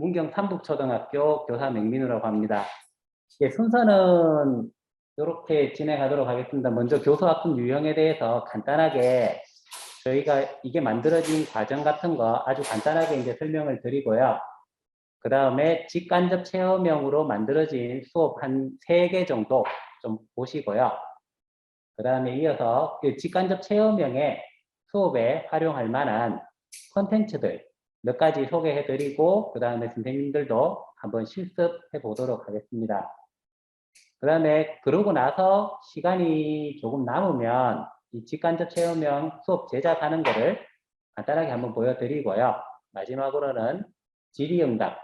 문경 삼북초등학교 교사 맹민우라고 합니다. 예, 순서는 이렇게 진행하도록 하겠습니다. 먼저 교수학습 유형에 대해서 간단하게 저희가 이게 만들어진 과정 같은 거 아주 간단하게 이제 설명을 드리고요. 그 다음에 직간접 체험형으로 만들어진 수업 한 3개 정도 좀 보시고요. 그 다음에 이어서 그 직간접 체험형의 수업에 활용할 만한 콘텐츠들 몇 가지 소개해 드리고 그 다음에 선생님들도 한번 실습해 보도록 하겠습니다. 그 다음에 그러고 나서 시간이 조금 남으면 이 직간접 체험형 수업 제작하는 거를 간단하게 한번 보여드리고요. 마지막으로는 질의응답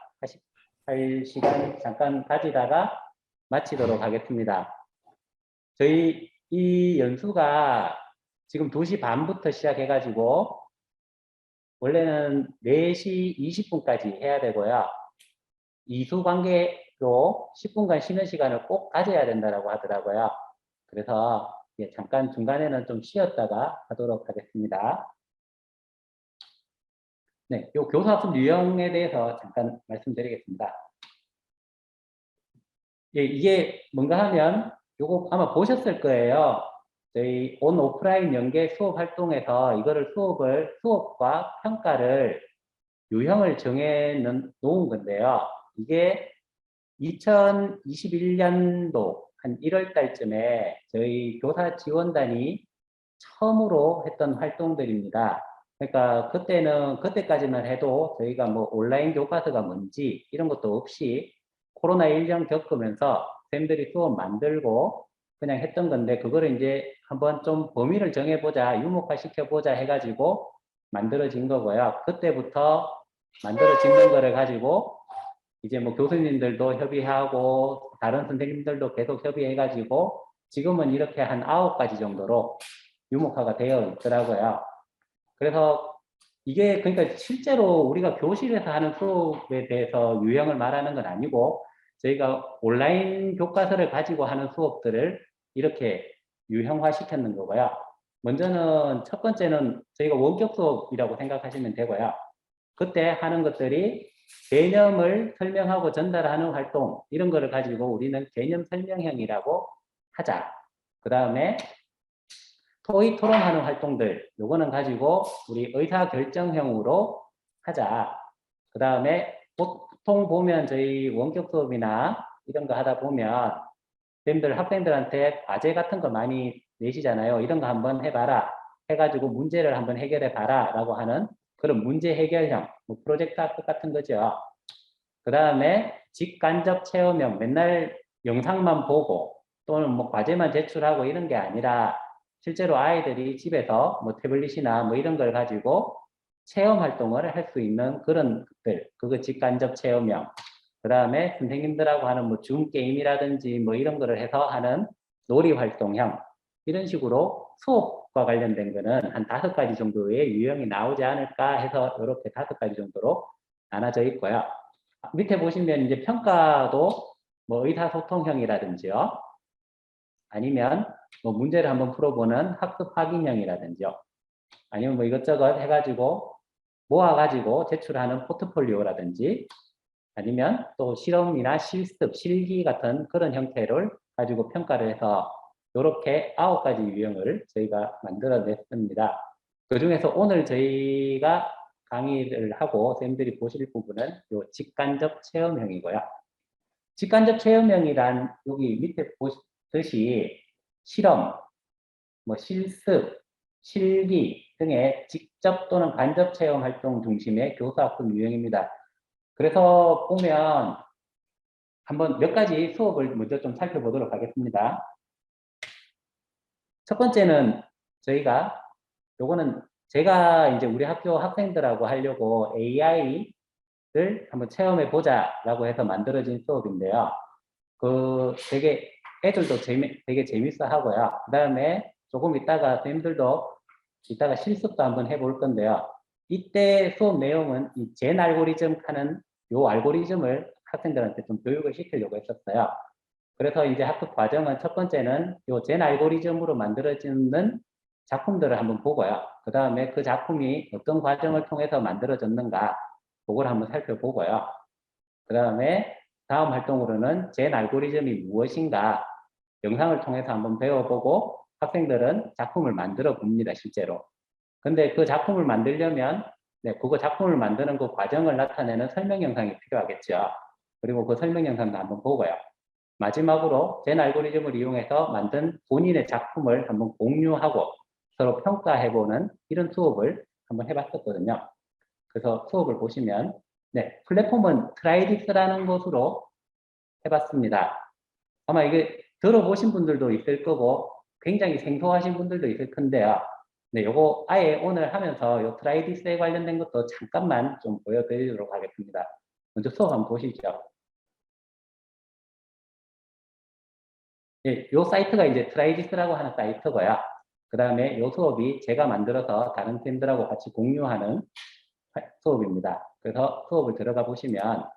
할 시간 잠깐 가지다가 마치도록 하겠습니다. 저희 이 연수가 지금 2시 반부터 시작해가지고 원래는 4시 20분까지 해야 되고요. 이수 관계로 10분간 쉬는 시간을 꼭 가져야 된다고 하더라고요. 그래서 잠깐 중간에는 좀 쉬었다가 하도록 하겠습니다. 네, 요 교사학습 유형에 대해서 잠깐 말씀드리겠습니다. 예, 이게 뭔가 하면 요거 아마 보셨을 거예요. 저희 온 오프라인 연계 수업 활동에서 이거를 수업과 평가를 유형을 정해 놓은 건데요. 이게 2021년도 한 1월 달쯤에 저희 교사 지원단이 처음으로 했던 활동들입니다. 그러니까 그때까지만 해도 저희가 뭐 온라인 교과서가 뭔지 이런 것도 없이 코로나 1년 겪으면서 쌤들이 수업 만들고 그냥 했던 건데 그거를 이제 한번 좀 범위를 정해보자, 유목화 시켜보자 해가지고 만들어진 거고요. 그때부터 만들어진 거를 가지고 이제 뭐 교수님들도 협의하고 다른 선생님들도 계속 협의해가지고 지금은 이렇게 한 9가지 정도로 유목화가 되어 있더라고요. 그래서 이게 그러니까 실제로 우리가 교실에서 하는 수업에 대해서 유형을 말하는 건 아니고 저희가 온라인 교과서를 가지고 하는 수업들을 이렇게 유형화 시켰는 거고요. 먼저는 첫 번째는 저희가 원격 수업이라고 생각하시면 되고요. 그때 하는 것들이 개념을 설명하고 전달하는 활동 이런 거를 가지고 우리는 개념 설명형이라고 하자. 그 다음에 토의 토론하는 활동들 요거는 가지고 우리 의사결정형으로 하자. 그 다음에 보통 보면 저희 원격 수업이나 이런 거 하다 보면 학생들한테 과제 같은 거 많이 내시잖아요. 이런 거 한번 해봐라. 해가지고 문제를 한번 해결해 봐라 라고 하는 그런 문제 해결형 뭐 프로젝트 학습 같은 거죠. 그 다음에 직간접 체험형 맨날 영상만 보고 또는 뭐 과제만 제출하고 이런 게 아니라 실제로 아이들이 집에서 뭐 태블릿이나 뭐 이런 걸 가지고 체험 활동을 할 수 있는 그런 것들 그거 직간접 체험형 그 다음에 선생님들하고 하는 뭐 줌 게임이라든지 뭐 이런 거를 해서 하는 놀이 활동형 이런 식으로 수업과 관련된 거는 한 5가지 정도의 유형이 나오지 않을까 해서 이렇게 5가지 정도로 나눠져 있고요. 밑에 보시면 이제 평가도 뭐 의사소통형이라든지요. 아니면 뭐 문제를 한번 풀어보는 학습 확인형이라든지요. 아니면 뭐 이것저것 해가지고 모아가지고 제출하는 포트폴리오라든지 아니면 또 실험이나 실습, 실기 같은 그런 형태를 가지고 평가를 해서 이렇게 9가지 유형을 저희가 만들어냈습니다. 그 중에서 오늘 저희가 강의를 하고 쌤들이 보실 부분은 요 직간접 체험형이고요. 직간접 체험형이란 여기 밑에 보시듯이 실험, 뭐 실습, 실기 등의 직접 또는 간접 체험 활동 중심의 교사학습 유형입니다. 그래서 보면 한번 몇 가지 수업을 먼저 좀 살펴보도록 하겠습니다. 첫 번째는 저희가 요거는 제가 이제 우리 학교 학생들하고 하려고 AI를 한번 체험해 보자라고 해서 만들어진 수업인데요. 그 되게 애들도 되게 재밌어 하고요. 그 다음에 조금 이따가 선생님들도 이따가 실습도 한번 해볼 건데요. 이때 수업 내용은 이 젠 알고리즘 하는 요 알고리즘을 학생들한테 좀 교육을 시키려고 했었어요. 그래서 이제 학습 과정은 첫 번째는 요 젠 알고리즘으로 만들어지는 작품들을 한번 보고요. 그 다음에 그 작품이 어떤 과정을 통해서 만들어졌는가 그걸 한번 살펴보고요. 그 다음에 다음 활동으로는 젠 알고리즘이 무엇인가 영상을 통해서 한번 배워보고 학생들은 작품을 만들어 봅니다, 실제로. 근데 그 작품을 만들려면 그거 작품을 만드는 그 과정을 나타내는 설명 영상이 필요하겠죠. 그리고 그 설명 영상도 한번 보고요. 마지막으로 젠 알고리즘을 이용해서 만든 본인의 작품을 한번 공유하고 서로 평가해보는 이런 수업을 한번 해봤었거든요. 그래서 수업을 보시면 플랫폼은 트라이디스라는 것으로 해봤습니다. 아마 이게 들어보신 분들도 있을 거고 굉장히 생소하신 분들도 있을 텐데요. 요거 아예 오늘 하면서 요 트라이디스에 관련된 것도 잠깐만 좀 보여드리도록 하겠습니다. 먼저 수업 한번 보시죠. 요 사이트가 이제 트라이디스라고 하는 사이트고요. 그 다음에 요 수업이 제가 만들어서 다른 팀들하고 같이 공유하는 수업입니다. 그래서 수업을 들어가 보시면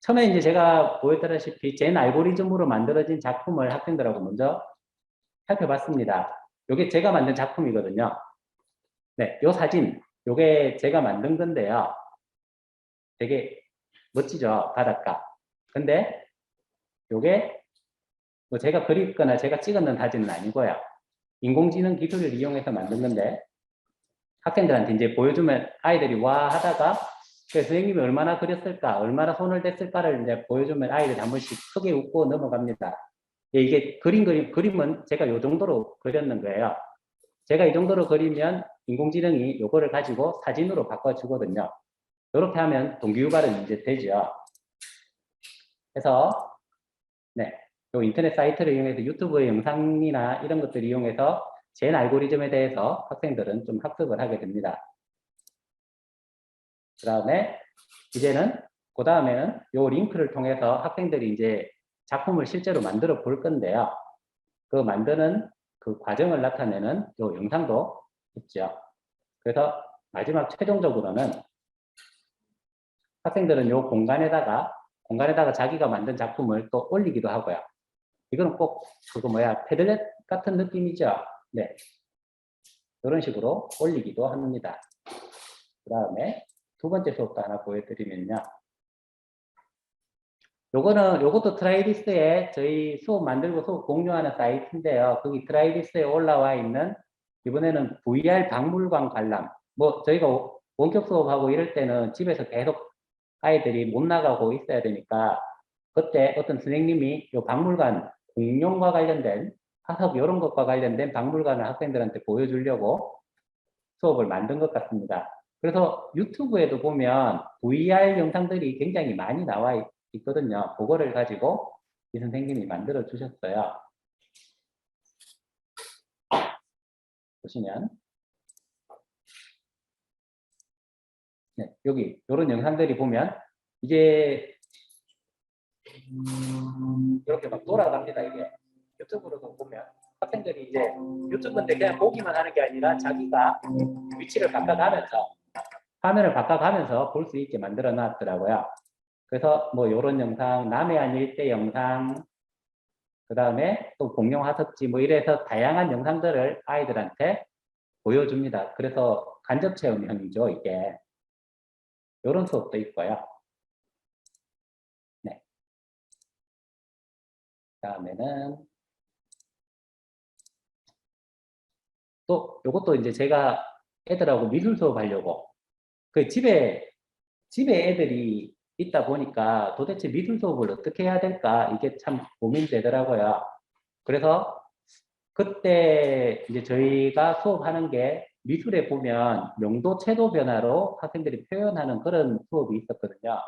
처음에 이제 제가 보여드렸다시피 젠 알고리즘으로 만들어진 작품을 학생들하고 먼저 살펴봤습니다. 이게 제가 만든 작품이거든요. 요 사진, 요게 제가 만든 건데요. 되게 멋지죠, 바닷가. 근데 요게 뭐 제가 그렸거나 제가 찍었는 사진은 아니고요. 인공지능 기술을 이용해서 만든 건데 학생들한테 이제 보여주면 아이들이 와 하다가 선생님이 얼마나 그렸을까, 얼마나 손을 댔을까를 이제 보여주면 아이들이 한 번씩 크게 웃고 넘어갑니다. 이게 그림은 제가 이 정도로 그렸는 거예요. 제가 이 정도로 그리면 인공지능이 이거를 가지고 사진으로 바꿔주거든요. 이렇게 하면 동기유발은 이제 되죠. 그래서 요 인터넷 사이트를 이용해서 유튜브의 영상이나 이런 것들을 이용해서 젠 알고리즘에 대해서 학생들은 좀 학습을 하게 됩니다. 그 다음에 이제는 그 다음에는 요 링크를 통해서 학생들이 이제 작품을 실제로 만들어 볼 건데요. 그 만드는 그 과정을 나타내는 요 영상도 있죠. 그래서 마지막 최종적으로는 학생들은 요 공간에다가 자기가 만든 작품을 또 올리기도 하고요. 이거는 꼭 그거 패들렛 같은 느낌이죠. 네. 이런 식으로 올리기도 합니다. 그 다음에 두 번째 수업도 하나 보여드리면요. 요것도 트라이디스에 저희 수업 만들고 수업 공유하는 사이트인데요. 거기 트라이디스에 올라와 있는 이번에는 VR 박물관 관람. 저희가 원격 수업하고 이럴 때는 집에서 계속 아이들이 못 나가고 있어야 되니까 그때 어떤 선생님이 요 박물관 공룡과 관련된 화석 이런 것과 관련된 박물관을 학생들한테 보여주려고 수업을 만든 것 같습니다. 그래서 유튜브에도 보면 VR 영상들이 굉장히 많이 나와 있거든요. 그거를 가지고 이 선생님이 만들어 주셨어요. 보시면 여기 이런 영상들이 보면 이게 이렇게 막 돌아갑니다. 이게 유튜브로도 보면 학생들이 이제 유튜브인데 그냥 보기만 하는 게 아니라 자기가 위치를 바꿔가면서 화면을 바꿔가면서 볼 수 있게 만들어 놨더라고요. 그래서 이런 영상, 남해안 일대 영상, 그 다음에 또 공룡 화석지 이래서 다양한 영상들을 아이들한테 보여줍니다. 그래서 간접 체험형이죠, 이게. 이런 수업도 있고요. 네. 다음에는 또 이것도 이제 제가 애들하고 미술 수업 하려고 그 집에 애들이 있다 보니까 도대체 미술 수업을 어떻게 해야 될까 이게 참 고민되더라고요. 그래서 그때 이제 저희가 수업하는 게 미술에 보면 명도 채도 변화로 학생들이 표현하는 그런 수업이 있었거든요.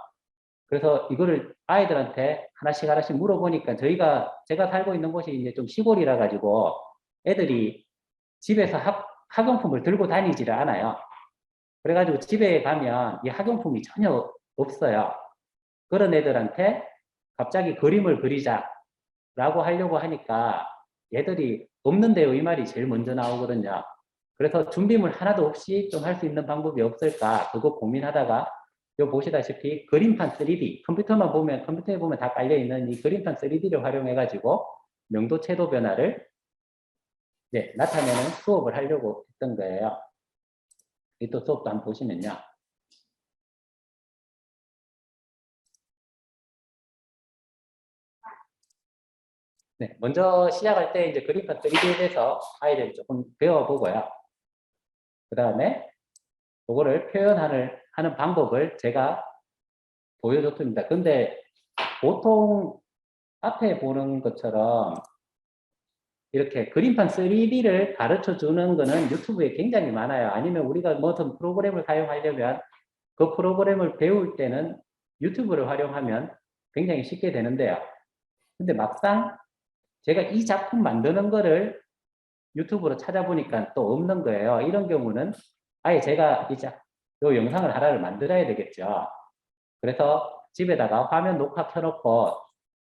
그래서 이거를 아이들한테 하나씩 물어보니까 제가 살고 있는 곳이 이제 좀 시골이라 가지고 애들이 집에서 학용품을 들고 다니지를 않아요. 그래가지고 집에 가면 이 학용품이 전혀 없어요. 그런 애들한테 갑자기 그림을 그리자라고 하려고 하니까 얘들이 없는데요. 이 말이 제일 먼저 나오거든요. 그래서 준비물 하나도 없이 좀 할 수 있는 방법이 없을까 그거 고민하다가 요 보시다시피 그림판 3D 컴퓨터에 보면 다 깔려있는 이 그림판 3D를 활용해 가지고 명도 채도 변화를 이제 나타내는 수업을 하려고 했던 거예요. 이 또 수업도 한번 보시면요. 네, 먼저 시작할 때 이제 그림판 3D에 대해서 아이들이 조금 배워보고요. 그 다음에 그거를 하는 방법을 제가 보여줬습니다. 근데 보통 앞에 보는 것처럼 이렇게 그림판 3D를 가르쳐 주는 거는 유튜브에 굉장히 많아요. 아니면 우리가 무슨 프로그램을 사용하려면 그 프로그램을 배울 때는 유튜브를 활용하면 굉장히 쉽게 되는데요. 근데 막상 제가 이 작품 만드는 거를 유튜브로 찾아보니까 또 없는 거예요. 이런 경우는 아예 제가 요 영상을 하나를 만들어야 되겠죠. 그래서 집에다가 화면 녹화 켜놓고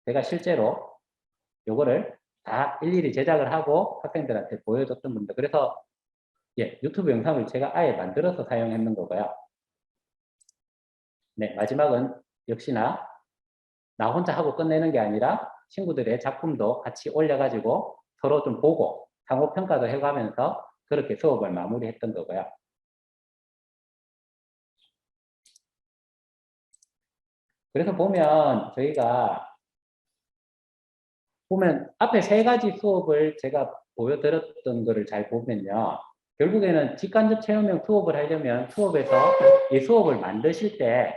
제가 실제로 요거를 다 일일이 제작을 하고 학생들한테 보여줬던 겁니다. 그래서 예, 유튜브 영상을 제가 아예 만들어서 사용했는 거고요. 네, 마지막은 역시나 나 혼자 하고 끝내는 게 아니라 친구들의 작품도 같이 올려가지고 서로 좀 보고 상호평가도 해가면서 그렇게 수업을 마무리했던 거고요. 그래서 보면 앞에 세 가지 수업을 제가 보여드렸던 거를 잘 보면요. 결국에는 직간접 체험형 수업을 하려면 수업에서 이 수업을 만드실 때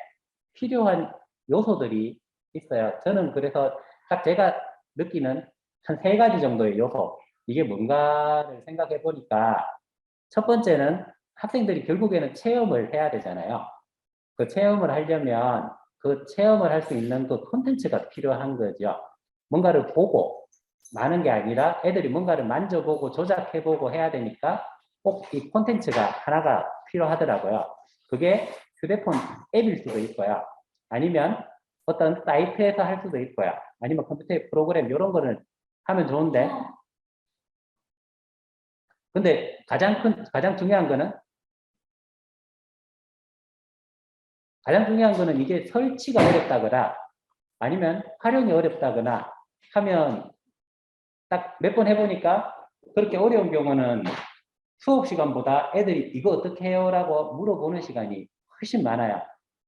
필요한 요소들이 있어요. 저는 그래서 딱 제가 느끼는 한 세 가지 정도의 요소, 이게 뭔가를 생각해 보니까 첫 번째는 학생들이 결국에는 체험을 해야 되잖아요. 그 체험을 하려면 그 체험을 할 수 있는 그 콘텐츠가 필요한 거죠. 뭔가를 보고 많은 게 아니라 애들이 뭔가를 만져보고 조작해보고 해야 되니까 꼭 이 콘텐츠가 하나가 필요하더라고요. 그게 휴대폰 앱일 수도 있고요. 아니면 어떤 사이트에서 할 수도 있고요. 아니면 컴퓨터의 프로그램 이런 거를 하면 좋은데 근데 가장 중요한 거는 이게 설치가 어렵다거나 아니면 활용이 어렵다거나 하면 딱 몇 번 해보니까 그렇게 어려운 경우는 수업 시간보다 애들이 이거 어떻게 해요? 라고 물어보는 시간이 훨씬 많아요.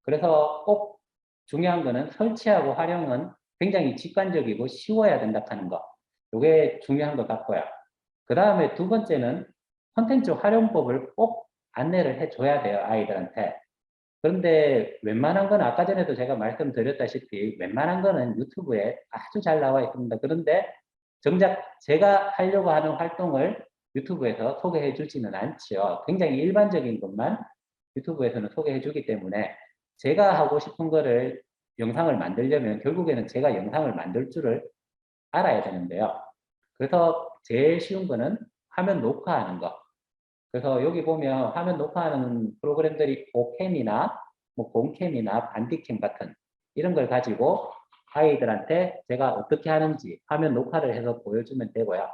그래서 꼭 중요한 거는 설치하고 활용은 굉장히 직관적이고 쉬워야 된다 하는 거. 이게 중요한 것 같고요. 그 다음에 두 번째는 콘텐츠 활용법을 꼭 안내를 해줘야 돼요, 아이들한테. 그런데 웬만한 건 아까 전에도 제가 말씀드렸다시피 웬만한 거는 유튜브에 아주 잘 나와 있습니다. 그런데 정작 제가 하려고 하는 활동을 유튜브에서 소개해 주지는 않지요. 굉장히 일반적인 것만 유튜브에서는 소개해 주기 때문에 제가 하고 싶은 거를 영상을 만들려면 결국에는 제가 영상을 만들 줄을 알아야 되는데요. 그래서 제일 쉬운 거는 화면 녹화하는 거. 그래서 여기 보면 화면 녹화하는 프로그램들이 오캠이나 뭐 본캠이나 반디캠 같은 이런 걸 가지고 아이들한테 제가 어떻게 하는지 화면 녹화를 해서 보여주면 되고요.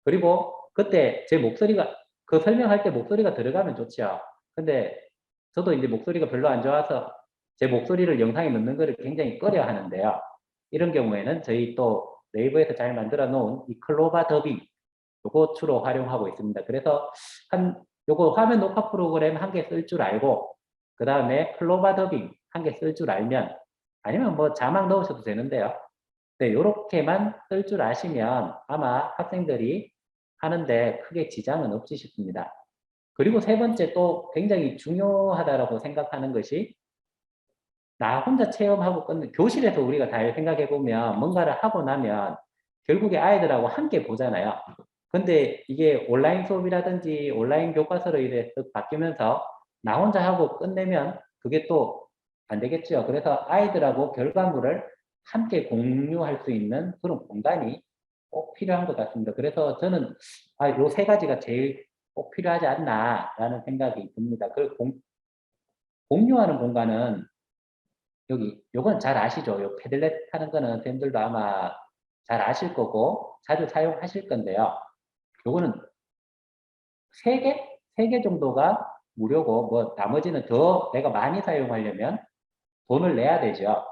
그리고 그때 제 목소리가 그 설명할 때 목소리가 들어가면 좋죠. 근데 저도 이제 목소리가 별로 안 좋아서 제 목소리를 영상에 넣는 거를 굉장히 꺼려 하는데요. 이런 경우에는 저희 또 네이버에서 잘 만들어 놓은 이 클로바 더빙 요거 주로 활용하고 있습니다. 그래서 요거 화면 녹화 프로그램 한 개 쓸 줄 알고 그 다음에 클로바 더빙 한 개 쓸 줄 알면 아니면 뭐 자막 넣으셔도 되는데요. 네, 요렇게만 쓸 줄 아시면 아마 학생들이 하는데 크게 지장은 없지 싶습니다. 그리고 세 번째 또 굉장히 중요하다고 생각하는 것이 나 혼자 체험하고 끝내 교실에서 우리가 잘 생각해 보면 뭔가를 하고 나면 결국에 아이들하고 함께 보잖아요. 근데 이게 온라인 수업이라든지 온라인 교과서로 이래 쓱 바뀌면서 나 혼자 하고 끝내면 그게 또 안 되겠죠. 그래서 아이들하고 결과물을 함께 공유할 수 있는 그런 공간이 꼭 필요한 것 같습니다. 그래서 저는 요 세 가지가 제일 꼭 필요하지 않나라는 생각이 듭니다. 그 공유하는 공간은 요건 잘 아시죠? 요 패들렛 하는 거는 선생님들도 아마 잘 아실 거고 자주 사용하실 건데요. 요거는 세 개 정도가 무료고 뭐 나머지는 더 내가 많이 사용하려면 돈을 내야 되죠.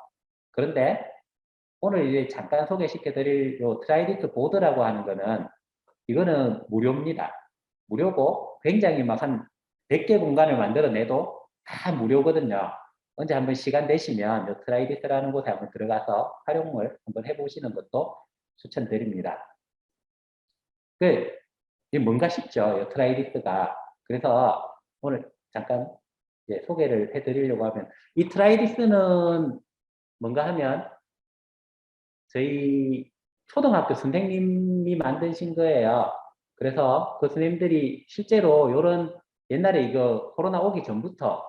그런데 오늘 이제 잠깐 소개시켜 드릴 요 트라이디트 보드라고 하는 거는 이거는 무료입니다. 무료고 굉장히 막 한 100개 공간을 만들어내도 다 무료거든요. 언제 한번 시간 되시면 요 트라이디스라는 곳에 한번 들어가서 활용을 한번 해보시는 것도 추천드립니다. 이게 뭔가 싶죠? 요 트라이디스가. 그래서 오늘 잠깐 이제 소개를 해드리려고 하면 이 트라이디스는 뭔가 하면 저희 초등학교 선생님이 만드신 거예요. 그래서 그 선생님들이 실제로 이런 옛날에 이거 코로나 오기 전부터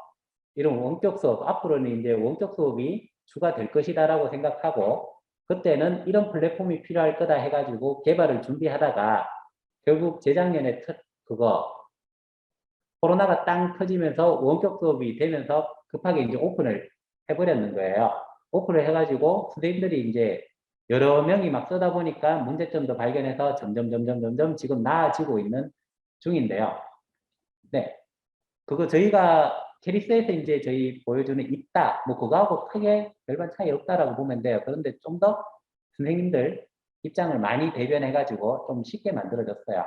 이런 원격 수업, 앞으로는 이제 원격 수업이 추가될 것이다라고 생각하고 그때는 이런 플랫폼이 필요할 거다 해가지고 개발을 준비하다가 결국 재작년에 그거 코로나가 땅 터지면서 원격 수업이 되면서 급하게 이제 오픈을 해버렸는 거예요. 오픈을 해가지고 선생님들이 이제 여러 명이 막 쓰다 보니까 문제점도 발견해서 점점 지금 나아지고 있는 중인데요. 네. 그거 저희가 캐리스에서 이제 저희 보여주는 있다, 뭐 그거하고 크게 별반 차이 없다라고 보면 돼요. 그런데 좀 더 선생님들 입장을 많이 대변해가지고 좀 쉽게 만들어졌어요.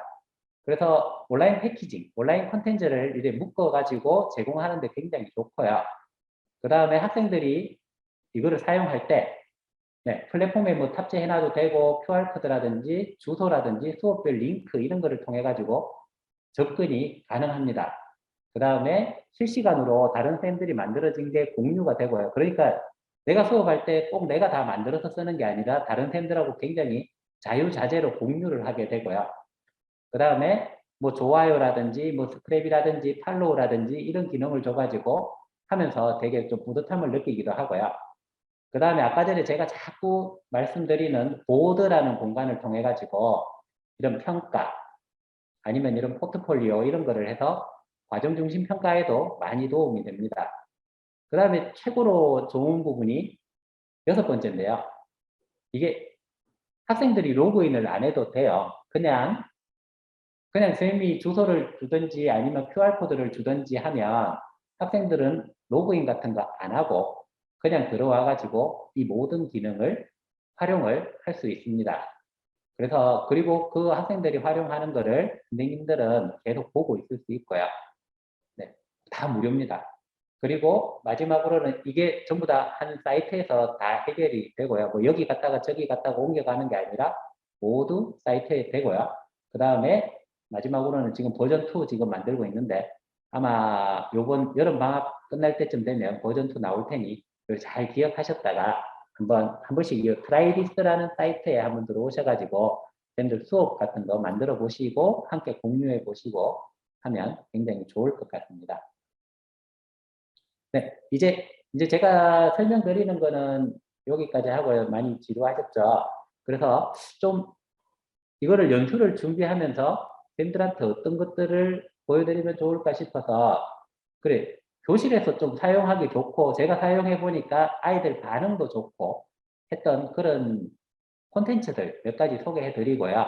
그래서 온라인 패키징, 온라인 콘텐츠를 이제 묶어가지고 제공하는데 굉장히 좋고요. 그 다음에 학생들이 이거를 사용할 때 네, 플랫폼에 뭐 탑재해놔도 되고 QR코드라든지 주소라든지 수업별 링크 이런 거를 통해 가지고 접근이 가능합니다. 그 다음에 실시간으로 다른 쌤들이 만들어진 게 공유가 되고요. 그러니까 내가 수업할 때 꼭 내가 다 만들어서 쓰는 게 아니라 다른 쌤들하고 굉장히 자유자재로 공유를 하게 되고요. 그 다음에 뭐 좋아요라든지 뭐 스크랩이라든지 팔로우라든지 이런 기능을 줘가지고 하면서 되게 좀 뿌듯함을 느끼기도 하고요. 그 다음에 아까 전에 제가 자꾸 말씀드리는 보드라는 공간을 통해 가지고 이런 평가 아니면 이런 포트폴리오 이런 거를 해서 과정 중심 평가에도 많이 도움이 됩니다. 그 다음에 최고로 좋은 부분이 6번째인데요. 이게 학생들이 로그인을 안 해도 돼요. 그냥 선생님이 주소를 주든지 아니면 QR코드를 주든지 하면 학생들은 로그인 같은 거 안 하고 그냥 들어와 가지고 이 모든 기능을 활용을 할 수 있습니다. 그래서 그리고 그 학생들이 활용하는 거를 선생님들은 계속 보고 있을 수 있고요. 네, 다 무료입니다. 그리고 마지막으로는 이게 전부 다 한 사이트에서 다 해결이 되고요. 뭐 여기 갔다가 저기 갔다가 옮겨가는 게 아니라 모두 사이트에 되고요. 그 다음에 마지막으로는 지금 버전 2 지금 만들고 있는데 아마 요번 여름 방학 끝날 때쯤 되면 버전 2 나올 테니 잘 기억하셨다가 한 번씩 이 트라이디스라는 사이트에 한번 들어오셔가지고 쌤들 수업 같은 거 만들어 보시고 함께 공유해 보시고 하면 굉장히 좋을 것 같습니다. 네, 이제 제가 설명드리는 거는 여기까지 하고요. 많이 지루하셨죠? 그래서 좀 이거를 연수를 준비하면서 쌤들한테 어떤 것들을 보여드리면 좋을까 싶어서 그래 교실에서 좀 사용하기 좋고 제가 사용해 보니까 아이들 반응도 좋고 했던 그런 콘텐츠들 몇 가지 소개해 드리고요.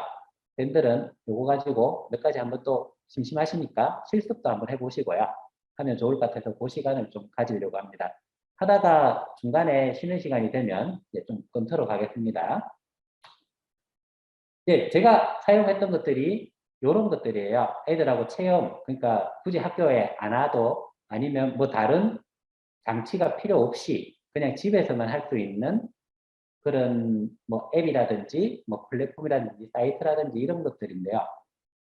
쌤들은 요거 가지고 몇 가지 한번 또 심심하시니까 실습도 한번 해보시고요. 하면 좋을 것 같아서 그 시간을 좀 가지려고 합니다. 하다가 중간에 쉬는 시간이 되면 이제 좀 끊도록 하겠습니다. 네, 제가 사용했던 것들이 이런 것들이에요. 애들하고 체험, 그러니까 굳이 학교에 안 와도 아니면 뭐 다른 장치가 필요 없이 그냥 집에서만 할 수 있는 그런 뭐 앱이라든지 뭐 플랫폼이라든지 사이트라든지 이런 것들인데요.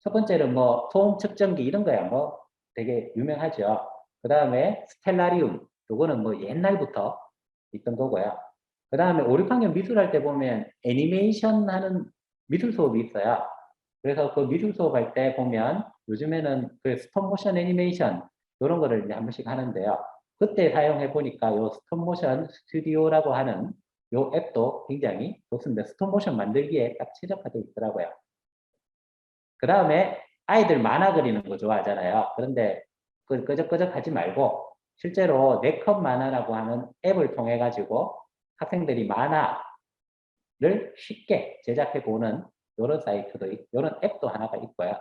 첫 번째는 뭐 소음 측정기 이런 거야 뭐 되게 유명하죠. 그 다음에 스텔라리움, 요거는 뭐 옛날부터 있던 거고요. 그 다음에 5, 6학년 미술할 때 보면 애니메이션 하는 미술 수업이 있어요. 그래서 그 미술 수업할 때 보면 요즘에는 그 스톱모션 애니메이션 이런 거를 이제 한 번씩 하는데요. 그때 사용해 보니까 요 스톱모션 스튜디오라고 하는 요 앱도 굉장히 좋습니다. 스톱모션 만들기에 딱 최적화되어 있더라고요. 그 다음에 아이들 만화 그리는 거 좋아하잖아요. 그런데 그 끄적끄적 하지 말고 실제로 네컷 만화라고 하는 앱을 통해 가지고 학생들이 만화를 쉽게 제작해 보는 이런 사이트도 이런 앱도 하나가 있고요.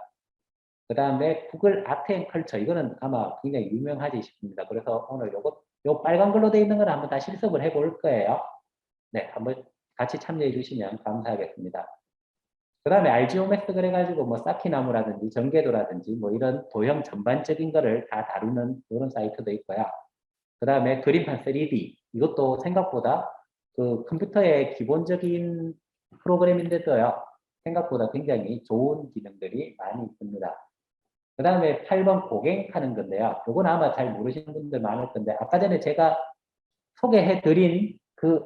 그 다음에 구글 아트 앤 컬처 이거는 아마 굉장히 유명하지 싶습니다. 그래서 오늘 요 빨간 걸로 되어 있는 걸 한번 다 실습을 해볼 거예요. 네, 한번 같이 참여해 주시면 감사하겠습니다. 그 다음에 알지오맥스 그래가지고 뭐 쌓기나무라든지 전개도라든지 뭐 이런 도형 전반적인 거를 다 다루는 그런 사이트도 있고요. 그 다음에 그림판 3D 이것도 생각보다 그 컴퓨터의 기본적인 프로그램인데도요. 생각보다 굉장히 좋은 기능들이 많이 있습니다. 그 다음에 8번 고갱하는 건데요. 요건 아마 잘 모르시는 분들 많을 건데 아까 전에 제가 소개해드린 그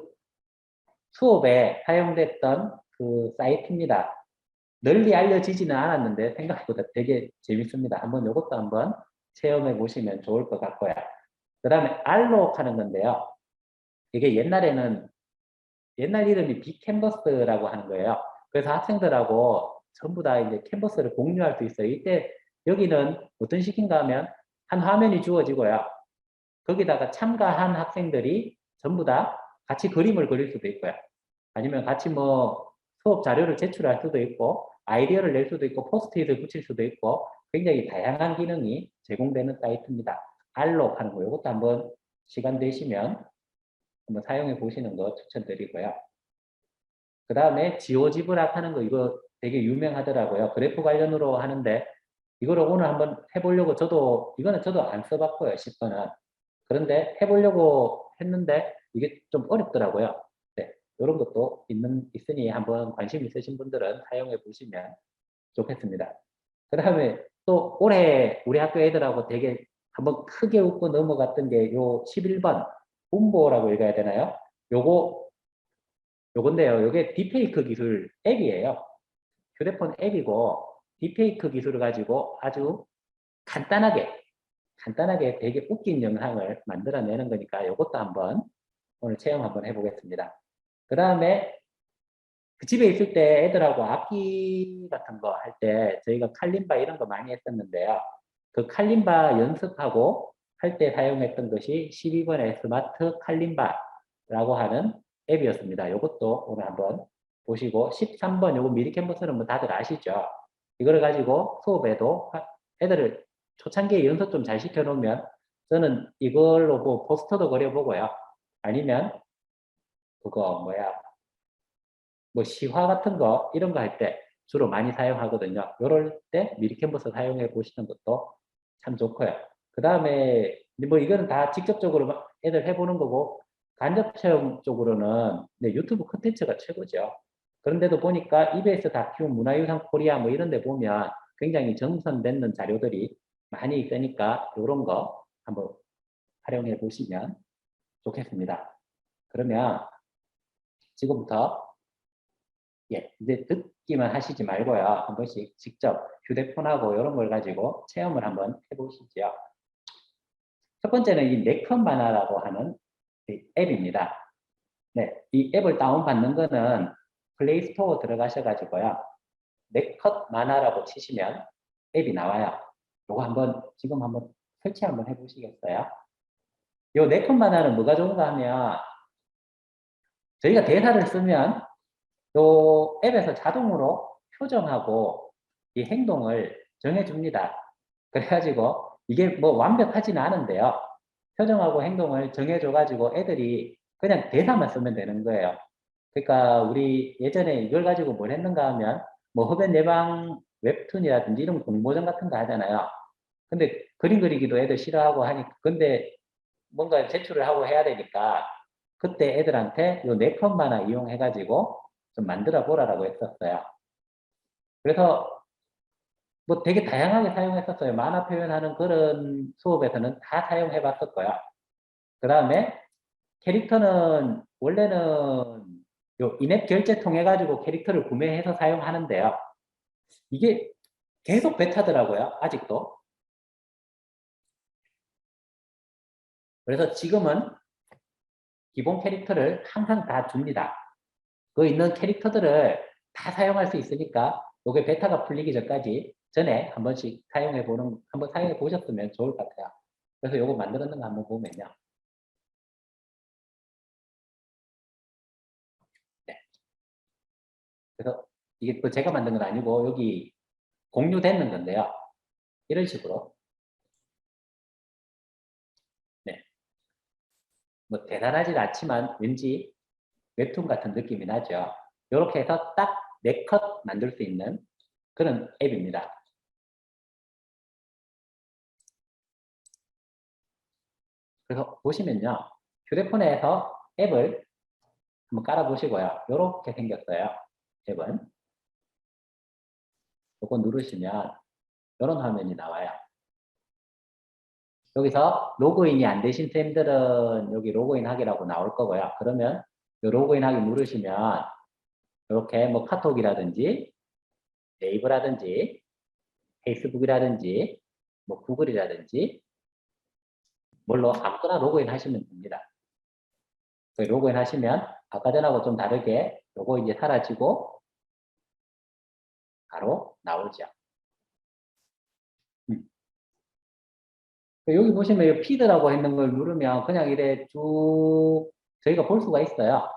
수업에 사용됐던 그 사이트입니다. 널리 알려지지는 않았는데 생각보다 되게 재밌습니다. 한번 이것도 한번 체험해 보시면 좋을 것 같고요. 그 다음에 알록 하는 건데요. 이게 옛날 이름이 빅캔버스라고 하는 거예요. 그래서 학생들하고 전부 다 이제 캔버스를 공유할 수 있어요. 이때 여기는 어떤 식인가 하면 한 화면이 주어지고요. 거기다가 참가한 학생들이 전부 다 같이 그림을 그릴 수도 있고요. 아니면 같이 뭐 수업 자료를 제출할 수도 있고 아이디어를 낼 수도 있고 포스트잇을 붙일 수도 있고 굉장히 다양한 기능이 제공되는 사이트입니다. 알록 하는 거 이것도 한번 시간 되시면 한번 사용해 보시는 거 추천드리고요. 그 다음에 지오지브락 하는 거 이거 되게 유명하더라고요. 그래프 관련으로 하는데 이거를 오늘 한번 해보려고 이거는 저도 안 써봤고요. 10번은. 그런데 해보려고 했는데 이게 좀 어렵더라고요. 네, 이런 것도 있으니 한번 관심 있으신 분들은 사용해 보시면 좋겠습니다. 그 다음에 또 올해 우리 학교 애들하고 되게 한번 크게 웃고 넘어갔던 게 요 11번 음보라고 읽어야 되나요? 요건데요. 요게 딥페이크 기술 앱이에요. 휴대폰 앱이고 딥페이크 기술을 가지고 아주 간단하게 되게 웃긴 영상을 만들어내는 거니까 이것도 한번 오늘 체험 한번 해보겠습니다. 그 다음에 그 집에 있을 때 애들하고 악기 같은 거 할 때 저희가 칼림바 이런 거 많이 했었는데요. 그 칼림바 연습하고 할 때 사용했던 것이 12번의 스마트 칼림바라고 하는 앱이었습니다. 이것도 오늘 한번 보시고 13번 요거 미리 캔버스는 뭐 다들 아시죠? 이거를 가지고 수업에도 애들을 초창기에 연습 좀 잘 시켜놓으면 저는 이걸로 뭐 포스터도 그려보고요. 아니면 그거 뭐야 뭐 시화 같은 거 이런 거 할 때 주로 많이 사용하거든요. 이럴 때 미리 캔버스 사용해 보시는 것도 참 좋고요. 그 다음에 뭐 이거는 다 직접적으로 애들 해보는 거고 간접 체험 쪽으로는 네, 유튜브 콘텐츠가 최고죠. 그런데도 보니까 EBS 다큐 문화유산 코리아 뭐 이런 데 보면 굉장히 정선되는 자료들이 많이 있으니까 이런 거 한번 활용해 보시면 좋겠습니다. 그러면 지금부터 이제 듣기만 하시지 말고요. 한 번씩 직접 휴대폰하고 이런 걸 가지고 체험을 한번 해보시죠. 첫 번째는 이 네컷 만화라고 하는 이 앱입니다. 네, 이 앱을 다운받는 거는 플레이 스토어 들어가셔가지고요. 네컷 만화라고 치시면 앱이 나와요. 요거 지금 한번 설치 한번 해보시겠어요? 요 네컷 만화는 뭐가 좋은가 하면 저희가 대사를 쓰면 요 앱에서 자동으로 표정하고 이 행동을 정해줍니다. 그래가지고 이게 뭐 완벽하지는 않은데요. 표정하고 행동을 정해줘가지고 애들이 그냥 대사만 쓰면 되는 거예요. 그러니까 우리 예전에 이걸 가지고 뭘 했는가 하면 뭐 흡연 예방 웹툰이라든지 이런 공모전 같은 거 하잖아요. 근데 그림 그리기도 애들 싫어하고 하니까 근데 뭔가 제출을 하고 해야 되니까 그때 애들한테 요 네컷 만화 이용해가지고 좀 만들어 보라라고 했었어요. 그래서 뭐 되게 다양하게 사용했었어요. 만화 표현하는 그런 수업에서는 다 사용해 봤었고요. 그 다음에 캐릭터는 원래는 요 인앱 결제 통해 가지고 캐릭터를 구매해서 사용하는데요. 이게 계속 배타더라고요. 아직도. 그래서 지금은 기본 캐릭터를 항상 다 줍니다. 그 있는 캐릭터들을 다 사용할 수 있으니까 요게 베타가 풀리기 전에 한 번씩 한번 사용해 보셨으면 좋을 것 같아요. 그래서 요거 만들었는 거 한번 보면요. 네. 그래서 이게 또 제가 만든 건 아니고 여기 공유되는 건데요. 이런 식으로. 네. 뭐 대단하진 않지만 왠지 웹툰 같은 느낌이 나죠. 이렇게 해서 딱 네컷 만들 수 있는 그런 앱입니다. 그래서 보시면요. 휴대폰에서 앱을 한번 깔아보시고요. 이렇게 생겼어요. 앱은. 이거 누르시면 이런 화면이 나와요. 여기서 로그인이 안 되신 쌤들은 여기 로그인 하기라고 나올 거고요. 그러면 로그인 하기 누르시면 이렇게 뭐 카톡이라든지 네이버라든지 페이스북이라든지 뭐 구글이라든지 뭘로 아무거나 로그인 하시면 됩니다. 로그인 하시면 아까 전하고 좀 다르게 요거 이제 사라지고 바로 나오죠. 여기 보시면 이 피드라고 있는 걸 누르면 그냥 이래 쭉 저희가 볼 수가 있어요.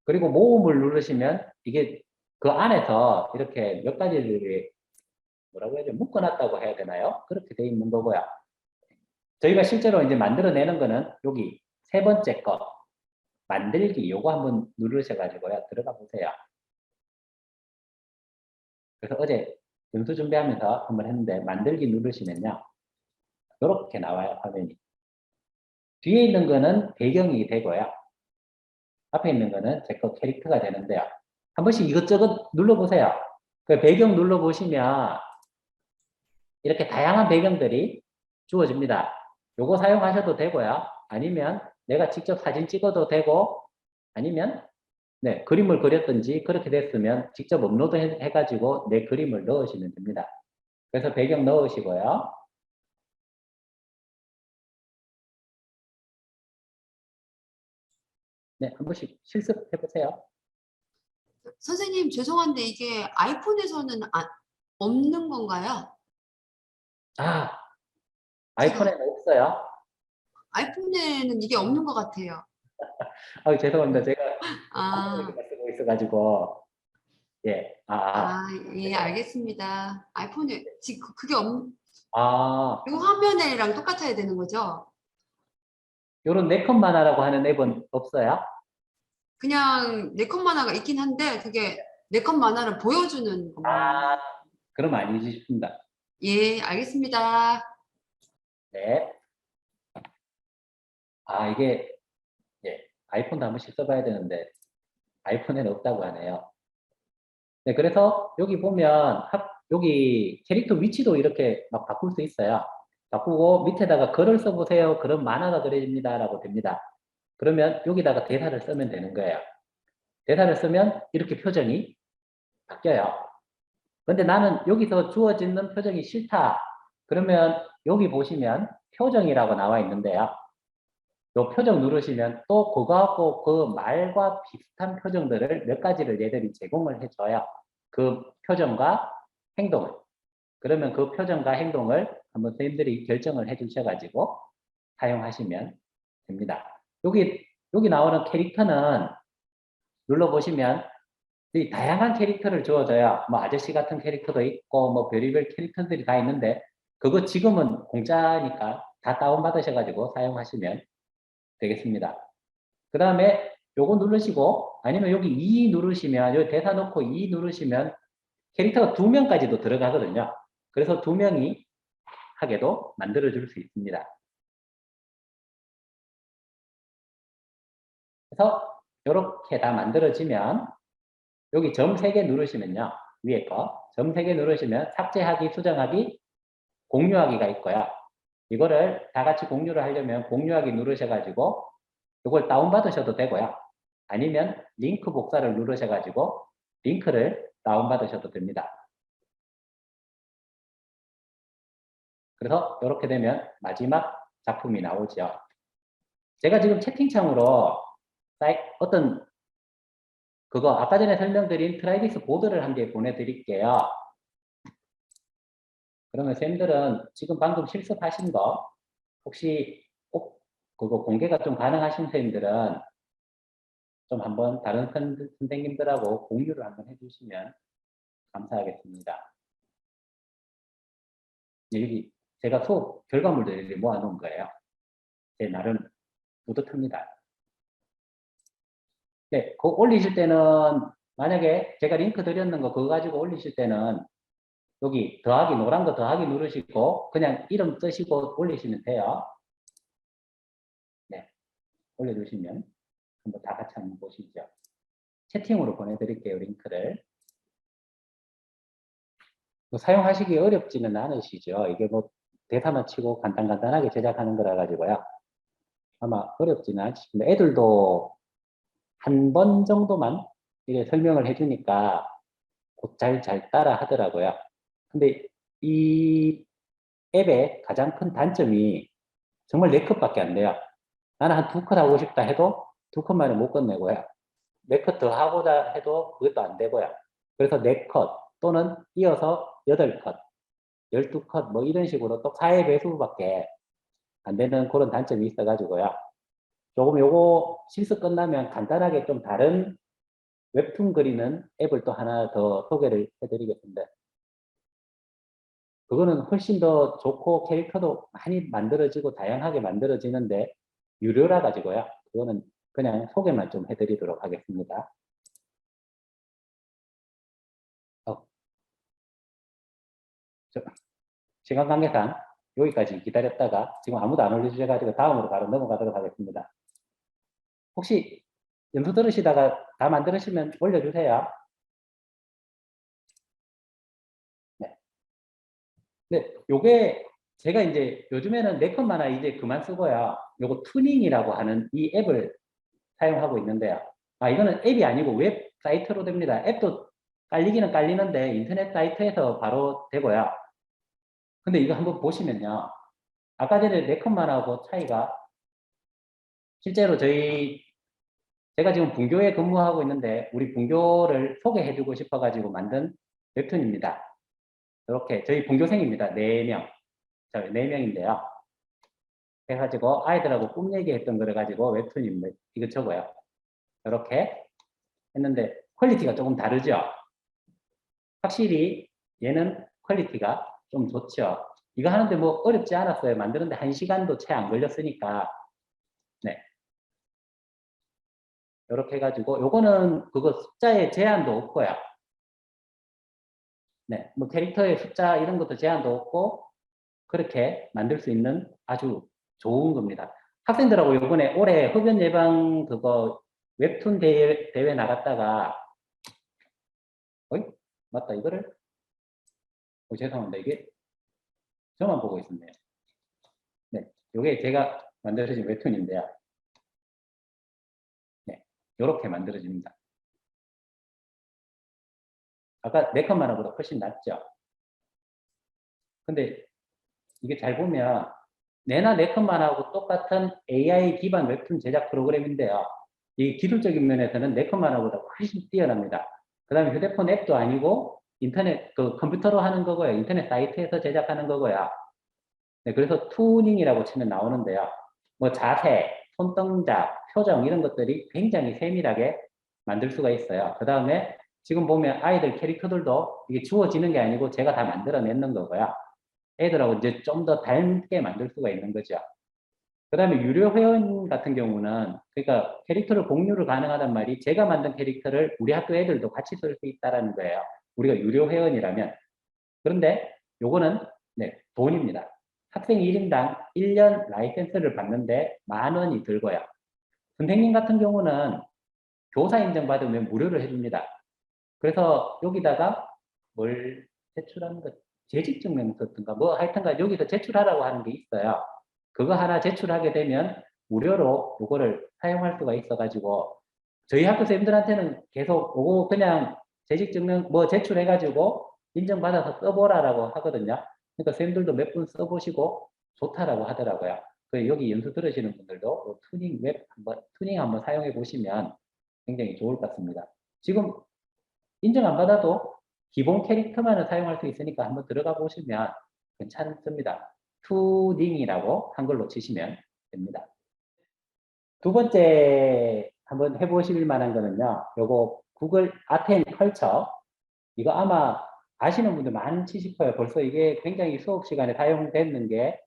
그리고 모음을 누르시면 이게 그 안에서 이렇게 몇 가지를 뭐라고 해야죠? 묶어놨다고 해야 되나요? 그렇게 돼 있는 거고요. 저희가 실제로 이제 만들어내는 거는 여기 세 번째 거 만들기 요거 한번 누르셔가지고요. 들어가 보세요. 그래서 어제 점수 준비하면서 한번 했는데 만들기 누르시면요. 이렇게 나와요. 화면이. 뒤에 있는 거는 배경이 되고요. 앞에 있는 거는 제 거 캐릭터가 되는데요. 한 번씩 이것저것 눌러보세요. 그 배경 눌러보시면 이렇게 다양한 배경들이 주어집니다. 요거 사용하셔도 되고요. 아니면 내가 직접 사진 찍어도 되고 아니면 네, 그림을 그렸든지 그렇게 됐으면 직접 업로드 해가지고 내 그림을 넣으시면 됩니다. 그래서 배경 넣으시고요. 네, 한 번씩 실습해보세요. 선생님 죄송한데 이게 아이폰에서는 없는 건가요? 아, 아이폰에는 없어요. 아이폰에는 이게 없는 것 같아요. 아, 죄송합니다. 제가 아, 안드로이드만 쓰고 있어가지고 예, 예, 알겠습니다. 아이폰에 지금 그게 아, 이거 화면이랑 똑같아야 되는 거죠? 요런 네컷 만화라고 하는 앱은 없어요? 그냥 네컷 만화가 있긴 한데 그게 네컷 만화를 보여주는 것만. 아, 그럼 아니지 싶습니다. 예, 알겠습니다. 네. 아, 이게 예, 아이폰도 한 번씩 써봐야 되는데 아이폰에는 없다고 하네요. 네, 그래서 여기 보면 여기 캐릭터 위치도 이렇게 막 바꿀 수 있어요. 바꾸고 밑에다가 글을 써보세요. 그럼 만화가 그려집니다라고 됩니다. 그러면 여기다가 대사를 쓰면 되는 거예요. 대사를 쓰면 이렇게 표정이 바뀌어요. 근데 나는 여기서 주어지는 표정이 싫다. 그러면 여기 보시면 표정이라고 나와 있는데요. 요 표정 누르시면 또 그거하고 그 말과 비슷한 표정들을 몇 가지를 얘들이 제공을 해줘요. 그 표정과 행동을. 그러면 그 표정과 행동을 한번 선생님들이 결정을 해 주셔가지고 사용하시면 됩니다. 여기 나오는 캐릭터는 눌러보시면 이 다양한 캐릭터를 주어줘요. 뭐 아저씨 같은 캐릭터도 있고 뭐 별의별 캐릭터들이 다 있는데 그거 지금은 공짜니까 다 다운받으셔가지고 사용하시면 되겠습니다. 그 다음에 요거 누르시고 아니면 여기 2 누르시면 여기 대사 넣고 2 누르시면 캐릭터가 2명까지도 들어가거든요. 그래서 2명이 하게도 만들어 줄 수 있습니다. 그래서 이렇게 다 만들어지면 여기 점 3개 누르시면요. 위에 거 점 3개 누르시면 삭제하기, 수정하기, 공유하기가 있고요. 이거를 다 같이 공유를 하려면 공유하기 누르셔가지고 이걸 다운받으셔도 되고요. 아니면 링크 복사를 누르셔가지고 링크를 다운받으셔도 됩니다. 그래서 이렇게 되면 마지막 작품이 나오죠. 제가 지금 채팅창으로 어떤 그거 아까 전에 설명드린 트라이비스 보드를 한 개 보내드릴게요. 그러면 쌤들은 지금 방금 실습하신 거 혹시 꼭 그거 공개가 좀 가능하신 쌤들은 좀 한번 다른 선생님들하고 공유를 한번 해주시면 감사하겠습니다. 여기 제가 수업 결과물들을 모아놓은 거예요. 제 나름 뿌듯합니다. 네, 그거 올리실 때는 만약에 제가 링크 드렸는 거 그거 가지고 올리실 때는 여기 더하기, 노란 거 더하기 누르시고 그냥 이름 쓰시고 올리시면 돼요. 네, 올려주시면 한번 다 같이 한번 보시죠. 채팅으로 보내드릴게요, 링크를. 사용하시기 어렵지는 않으시죠? 이게 뭐 대사만 치고 간단하게 제작하는 거라 가지고요. 아마 어렵지는 않으시는데 애들도 한 번 정도만 이게 설명을 해주니까 곧 잘 따라 하더라고요. 근데 이 앱의 가장 큰 단점이 정말 4컷밖에 안 돼요. 나는 한 2컷 하고 싶다 해도 2컷만에 못 끝내고요. 4컷 더 하고자 해도 그것도 안 되고요. 그래서 4컷 또는 이어서 8컷, 12컷 뭐 이런 식으로 또 4회 배수밖에 안 되는 그런 단점이 있어가지고요. 조금 요거 실습 끝나면 간단하게 좀 다른 웹툰 그리는 앱을 또 하나 더 소개를 해드리겠습니다. 그거는 훨씬 더 좋고 캐릭터도 많이 만들어지고 다양하게 만들어지는데 유료라 가지고요. 그거는 그냥 소개만 좀 해드리도록 하겠습니다. 시간 관계상 여기까지 기다렸다가 지금 아무도 안 올려주셔가지고 다음으로 바로 넘어가도록 하겠습니다. 혹시 연수 들으시다가 다 만들으시면 올려주세요. 네. 네, 요게 제가 이제 요즘에는 네컷만화 이제 그만 쓰고요. 요거 투닝이라고 하는 이 앱을 사용하고 있는데요. 아, 이거는 앱이 아니고 웹사이트로 됩니다. 앱도 깔리기는 깔리는데 인터넷 사이트에서 바로 되고요. 근데 이거 한번 보시면요. 아까 전에 네컷만화하고 차이가 실제로 제가 지금 분교에 근무하고 있는데 우리 분교를 소개해주고 싶어가지고 만든 웹툰입니다. 이렇게 저희 분교생입니다. 4명. 저 4명인데요. 해가지고 아이들하고 꿈 얘기했던 거를 가지고 웹툰입니다. 이거 저거요. 이렇게 했는데 퀄리티가 조금 다르죠. 확실히 얘는 퀄리티가 좀 좋죠. 이거 하는데 뭐 어렵지 않았어요. 만드는데 1시간도 채 안 걸렸으니까. 네. 이렇게 해가지고 요거는 그거 숫자에 제한도 없고요. 네. 뭐 캐릭터의 숫자 이런 것도 제한도 없고 그렇게 만들 수 있는 아주 좋은 겁니다. 학생들하고 요번에 올해 흡연 예방 그거 웹툰 대회 나갔다가 어이? 맞다. 이거를 죄송합니다. 이게 저만 보고 있었네요. 네. 요게 제가 만들어진 웹툰인데요. 네. 요렇게 만들어집니다. 아까 네컷 만화보다 훨씬 낫죠. 근데 이게 잘 보면 내나 네컷 만화하고 똑같은 AI 기반 웹툰 제작 프로그램인데요. 이 기술적인 면에서는 네컷 만화보다 훨씬 뛰어납니다. 그 다음에 휴대폰 앱도 아니고 인터넷 그 컴퓨터로 하는 거고요. 인터넷 사이트에서 제작하는 거고요. 네, 그래서 투닝이라고 치면 나오는데요. 뭐 자세, 손동작, 표정 이런 것들이 굉장히 세밀하게 만들 수가 있어요. 그 다음에 지금 보면 아이들 캐릭터들도 이게 주어지는 게 아니고 제가 다 만들어내는 거고요. 애들하고 이제 좀 더 닮게 만들 수가 있는 거죠. 그 다음에 유료 회원 같은 경우는 그러니까 캐릭터를 공유를 가능하단 말이 제가 만든 캐릭터를 우리 학교 애들도 같이 쓸 수 있다는 거예요. 우리가 유료 회원이라면. 그런데 요거는 네, 돈입니다. 학생 1인당 1년 라이센스를 받는데 10,000원이 들고요. 선생님 같은 경우는 교사 인증 받으면 무료로 해줍니다. 그래서 여기다가 뭘 제출하는 것, 재직증명 썼던가 뭐 하여튼간 여기서 제출하라고 하는 게 있어요. 그거 하나 제출하게 되면 무료로 이거를 사용할 수가 있어가지고 저희 학교 쌤들한테는 계속 그거 그냥 재직증명 뭐 제출해가지고 인정받아서 써보라라고 하거든요. 그러니까 쌤들도 몇 분 써보시고 좋다라고 하더라고요. 여기 연수 들으시는 분들도 투닝 한번 사용해 보시면 굉장히 좋을 것 같습니다. 지금 인정 안 받아도 기본 캐릭터만을 사용할 수 있으니까 한번 들어가 보시면 괜찮습니다. 투닝이라고 한글로 치시면 됩니다. 두 번째 한번 해보실 만한 거는요. 요거 구글 아트앤컬처 이거 아마 아시는 분들 많으실 거예요. 벌써 이게 굉장히 수업 시간에 사용됐는 게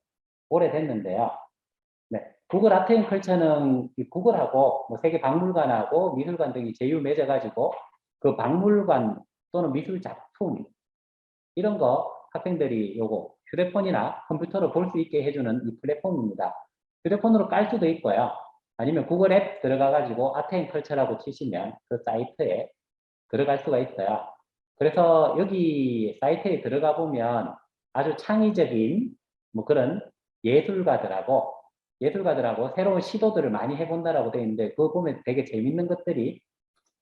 오래됐는데요. 네. 구글 아트앤컬처는 구글하고 뭐 세계 박물관하고 미술관 등이 제휴 맺어가지고 그 박물관 또는 미술 작품 이런 거 학생들이 요거 휴대폰이나 컴퓨터로 볼 수 있게 해주는 이 플랫폼입니다. 휴대폰으로 깔 수도 있고요. 아니면 구글 앱 들어가 가지고 아트앤컬처라고 치시면 그 사이트에 들어갈 수가 있어요. 그래서 여기 사이트에 들어가 보면 아주 창의적인 뭐 그런 예술가들하고 새로운 시도들을 많이 해본다라고 되어 있는데 그거 보면 되게 재밌는 것들이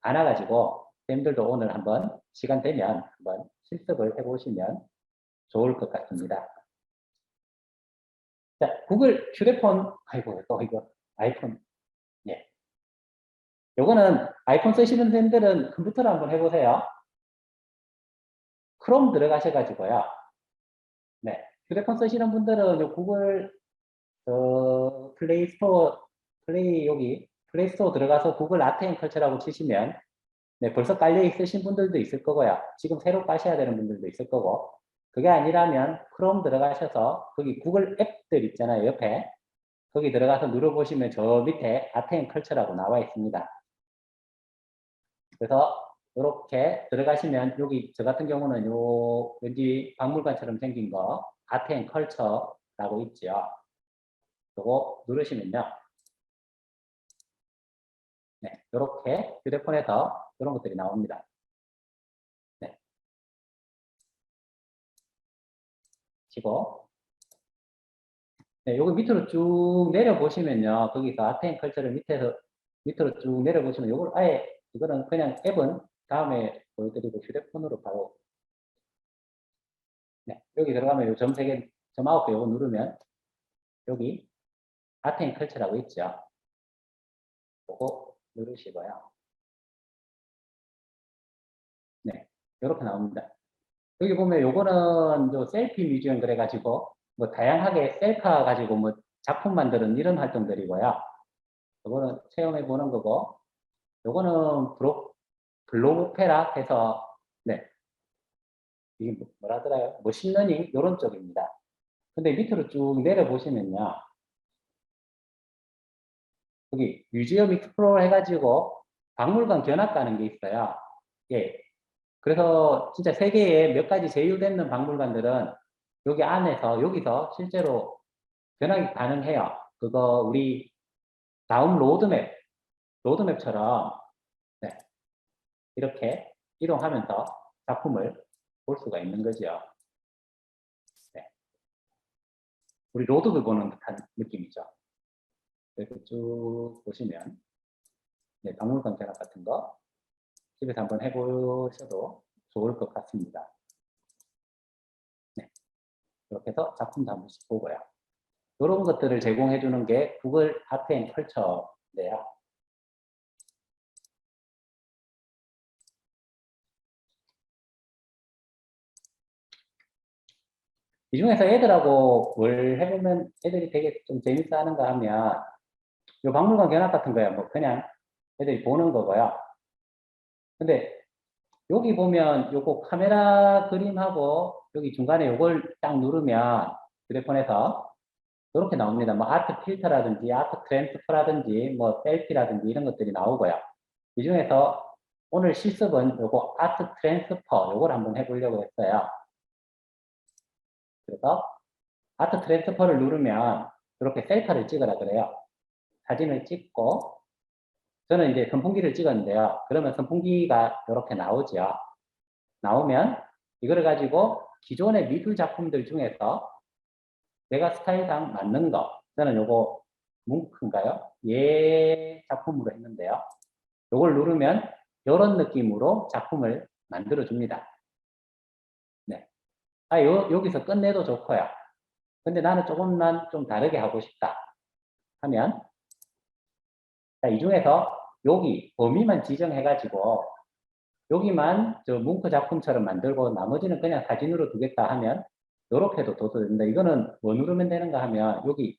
많아가지고 쌤들도 오늘 한번 시간 되면 한번 실습을 해보시면 좋을 것 같습니다. 자, 구글 휴대폰, 아이고, 또 이거 아이폰. 예. 요거는 아이폰 쓰시는 분들은 컴퓨터로 한번 해보세요. 크롬 들어가셔가지고요. 네. 휴대폰 쓰시는 분들은 요 구글, 플레이 스토어 들어가서 구글 아트앤컬처라고 치시면, 네, 벌써 깔려 있으신 분들도 있을 거고요. 지금 새로 까셔야 되는 분들도 있을 거고. 그게 아니라면 크롬 들어가셔서 거기 구글 앱들 있잖아요. 옆에. 거기 들어가서 눌러보시면 저 밑에 아트앤컬처라고 나와 있습니다. 그래서 이렇게 들어가시면 여기 저 같은 경우는 요 왠지 박물관처럼 생긴 거 아트앤컬처라고 있죠. 요거 누르시면요. 네, 이렇게 휴대폰에서 이런 것들이 나옵니다. 네. 치고 네, 요거 밑으로 쭉 내려보시면요. 거기서 아트앤컬처를 밑으로 쭉 내려보시면 요걸 아예 이거는 그냥 앱은 다음에 보여드리고 휴대폰으로 바로 네, 여기 들어가면 요 점 3개, 점 9개 요거 누르면 여기 아트앤컬처라고 있죠. 요거 누르시고요. 네, 이렇게 나옵니다. 여기 보면 요거는 요 셀피 뮤지엄 그래가지고 뭐 다양하게 셀카 가지고 뭐 작품 만드는 이런 활동들이고요. 요거는 체험해 보는 거고 요거는 블로그페라 해서 네, 이게 뭐라더라요? 머신러닝 이런 쪽입니다. 근데 밑으로 쭉 내려보시면요. 여기 뮤지엄 익스플로러 해가지고 박물관 견학 가는 게 있어요. 예. 그래서 진짜 세계에 몇 가지 제휴되는 박물관들은 여기 안에서 여기서 실제로 견학이 가능해요. 그거 우리 다음 로드맵처럼 네. 이렇게 이동하면서 작품을 볼 수가 있는 거죠. 네. 우리 로드를 보는 듯한 느낌이죠. 이렇게 쭉 보시면 네, 박물관 견학 같은 거 집에서 한번 해보셔도 좋을 것 같습니다. 네. 이렇게 해서 작품도 한 번씩 보고요. 이런 것들을 제공해 주는 게 구글 아트앤컬처인데요. 이 중에서 애들하고 뭘 해보면 애들이 되게 좀 재밌어 하는가 하면 이 박물관 견학 같은 거야. 뭐 그냥 애들이 보는 거고요. 근데 여기 보면 요거 카메라 그림하고 여기 중간에 요걸 딱 누르면 휴대폰에서 이렇게 나옵니다. 뭐 아트 필터라든지 아트 트랜스퍼라든지 뭐 셀피라든지 이런 것들이 나오고요. 이 중에서 오늘 실습은 요거 아트 트랜스퍼 요걸 한번 해보려고 했어요. 그래서 아트 트랜스퍼를 누르면 이렇게 셀카를 찍으라 그래요. 사진을 찍고 저는 이제 선풍기를 찍었는데요. 그러면 선풍기가 이렇게 나오죠. 나오면 이거를 가지고 기존의 미술 작품들 중에서 내가 스타일상 맞는 거 저는 요거 뭉크인가요? 예 작품으로 했는데요. 요걸 누르면 이런 느낌으로 작품을 만들어 줍니다. 네. 여기서 끝내도 좋고요. 근데 나는 조금만 좀 다르게 하고 싶다 하면 자, 이 중에서 여기 범위만 지정해가지고 여기만 저 뭉크 작품처럼 만들고 나머지는 그냥 사진으로 두겠다 하면 이렇게도 둬도 된다. 이거는 뭐 누르면 되는가 하면 여기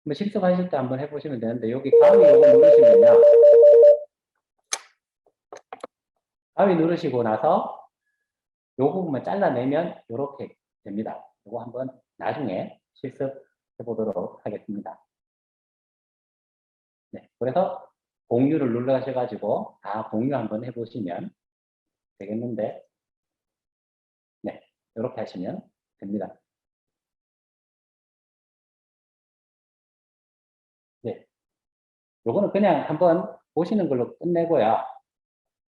뭐 실습하실 때 한번 해보시면 되는데 여기 가위 요거 누르시면요. 가위 누르시고 나서 요 부분만 잘라내면 이렇게 됩니다. 이거 한번 나중에 실습해 보도록 하겠습니다. 네, 그래서 공유를 눌러가셔가지고 다 공유 한번 해보시면 되겠는데, 네, 이렇게 하시면 됩니다. 네, 요거는 그냥 한번 보시는 걸로 끝내고요.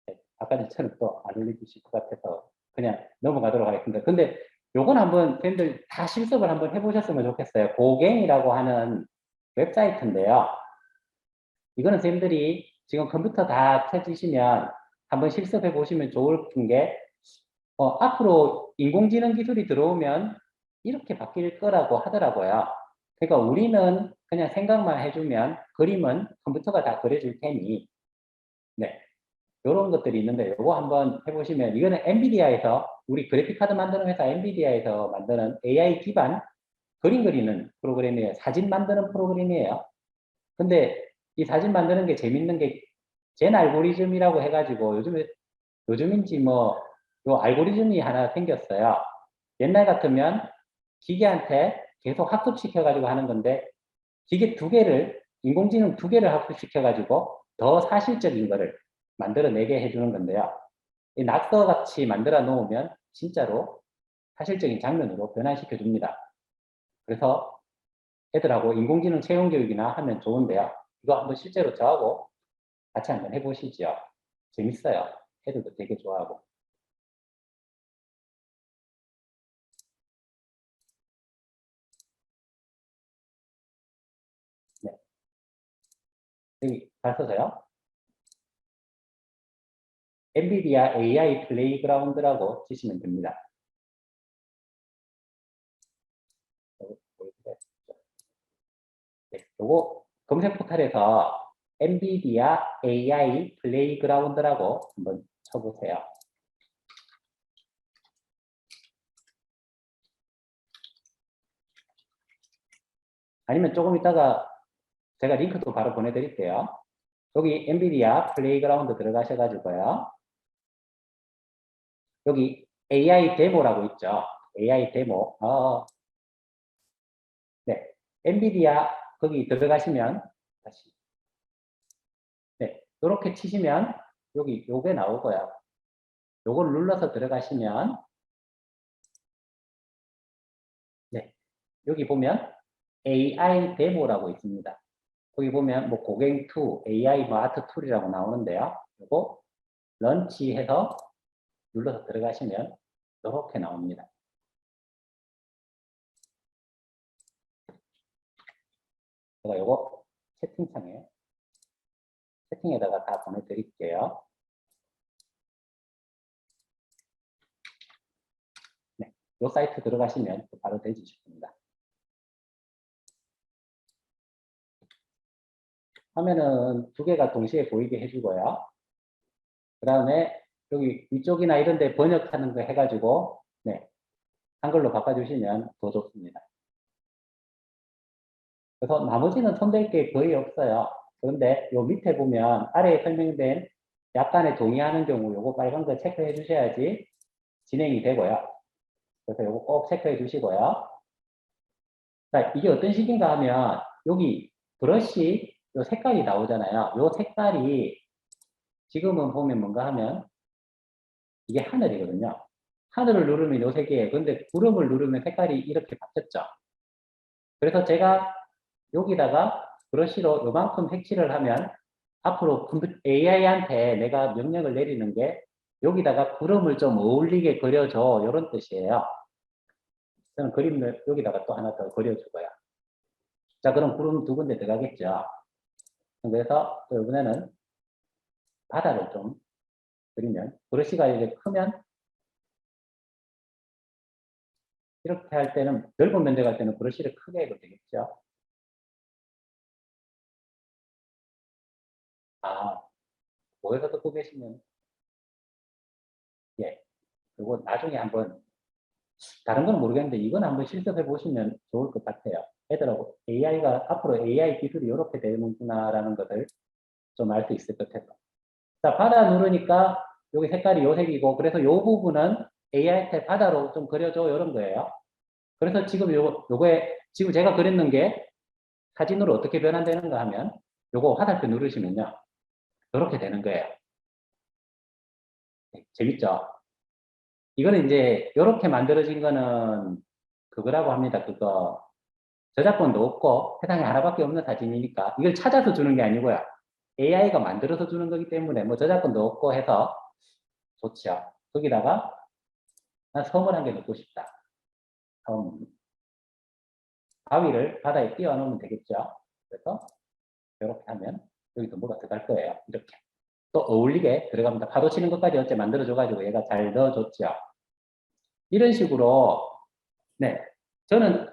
네, 아까 전처럼 또 안 올려주실 것 같아서 그냥 넘어가도록 하겠습니다. 근데 요건 한번 팬들 다 실습을 한번 해보셨으면 좋겠어요. 고갱이라고 하는 웹사이트인데요. 이거는 쌤들이 지금 컴퓨터 다 켜지시면 한번 실습해 보시면 좋을 게, 앞으로 인공지능 기술이 들어오면 이렇게 바뀔 거라고 하더라고요. 그러니까 우리는 그냥 생각만 해주면 그림은 컴퓨터가 다 그려줄 테니, 네. 이런 것들이 있는데, 이거 한번 해보시면, 이거는 엔비디아에서, 우리 그래픽카드 만드는 회사 엔비디아에서 만드는 AI 기반 그림 그리는 프로그램이에요. 사진 만드는 프로그램이에요. 근데 이 사진 만드는 게 재밌는 게, 젠 알고리즘이라고 해가지고, 요즘인지 뭐, 요 알고리즘이 하나 생겼어요. 옛날 같으면 기계한테 계속 학습시켜가지고 하는 건데, 기계 두 개를, 인공지능 두 개를 학습시켜가지고 더 사실적인 거를 만들어내게 해주는 건데요. 이 낙서같이 만들어 놓으면 진짜로 사실적인 장면으로 변환시켜 줍니다. 그래서 애들하고 인공지능 채용 교육이나 하면 좋은데요. 이거 한번 실제로 저하고 같이 한번 해보시죠. 재밌어요. 애들도 되게 좋아하고. 네. 여기 잘 써서요. 엔비디아 AI 플레이그라운드라고 치시면 됩니다. 네, 요거 검색 포털에서 엔비디아 AI 플레이그라운드라고 한번 쳐보세요. 아니면 조금 이따가 제가 링크도 바로 보내드릴게요. 여기 엔비디아 플레이그라운드 들어가셔가지고요. 여기 AI 데모라고 있죠. AI 데모. 네. 엔비디아 거기 들어가시면 다시. 네. 이렇게 치시면 여기 요게 나오고요. 요걸 눌러서 들어가시면 네. 여기 보면 AI 데모라고 있습니다. 거기 보면 뭐 고갱2, AI 뭐 아트 툴이라고 나오는데요. 요거 런치해서 눌러서 들어가시면 이렇게 나옵니다. 제가 요거 채팅에다가 다 보내드릴게요. 네, 요 사이트 들어가시면 바로 되지실 겁니다. 화면은 두 개가 동시에 보이게 해주고요. 그 다음에 여기 위쪽이나 이런 데 번역하는 거 해가지고 네, 한글로 바꿔주시면 더 좋습니다. 그래서 나머지는 손댈 게 거의 없어요. 그런데 요 밑에 보면 아래에 설명된 약간의 동의하는 경우 요거 빨간 거 체크해 주셔야지 진행이 되고요. 그래서 요거 꼭 체크해 주시고요. 자, 이게 어떤 식인가 하면 여기 브러쉬 요 색깔이 나오잖아요. 요 색깔이 지금은 보면 뭔가 하면 이게 하늘이거든요. 하늘을 누르면 요 색이에요. 근데 구름을 누르면 색깔이 이렇게 바뀌었죠. 그래서 제가 여기다가 브러쉬로 요만큼 색칠을 하면 앞으로 AI한테 내가 명령을 내리는 게 여기다가 구름을 좀 어울리게 그려줘. 이런 뜻이에요. 저는 그림을 여기다가 또 하나 더 그려주고요. 자, 그럼 구름 두 군데 들어가겠죠. 그래서 또 이번에는 바다를 좀 그리면 브러쉬가 이제 크면 이렇게 할 때는 넓은 면적 할 때는 브러쉬를 크게 해도 되겠죠. 아, 모여서 듣고 계시면 예, 그리고 나중에 한번 다른 건 모르겠는데 이건 한번 실습해 보시면 좋을 것 같아요. 애들하고 AI가 앞으로 AI 기술이 이렇게 되는구나라는 것을 좀 알 수 있을 것 같아서. 자, 바다 누르니까 여기 색깔이 요 색이고 그래서 요 부분은 AI한테 바다로 좀 그려줘 이런 거예요. 그래서 지금 요거에 지금 제가 그렸는 게 사진으로 어떻게 변환되는가 하면 요거 화살표 누르시면요. 이렇게 되는 거예요. 네, 재밌죠? 이거는 이제 이렇게 만들어진 거는 그거라고 합니다. 그거 저작권도 없고 세상에 하나밖에 없는 사진이니까 이걸 찾아서 주는 게 아니고요. AI가 만들어서 주는 거기 때문에 뭐 저작권도 없고 해서 좋죠. 거기다가 난 섬을 한 개 넣고 싶다. 섬. 바위를 바다에 띄워 놓으면 되겠죠. 그래서 이렇게 하면 여기도 뭐가 들어갈 거예요. 이렇게. 또 어울리게 들어갑니다. 파도 치는 것까지 어째 만들어줘가지고 얘가 잘 넣어줬죠. 이런 식으로, 네. 저는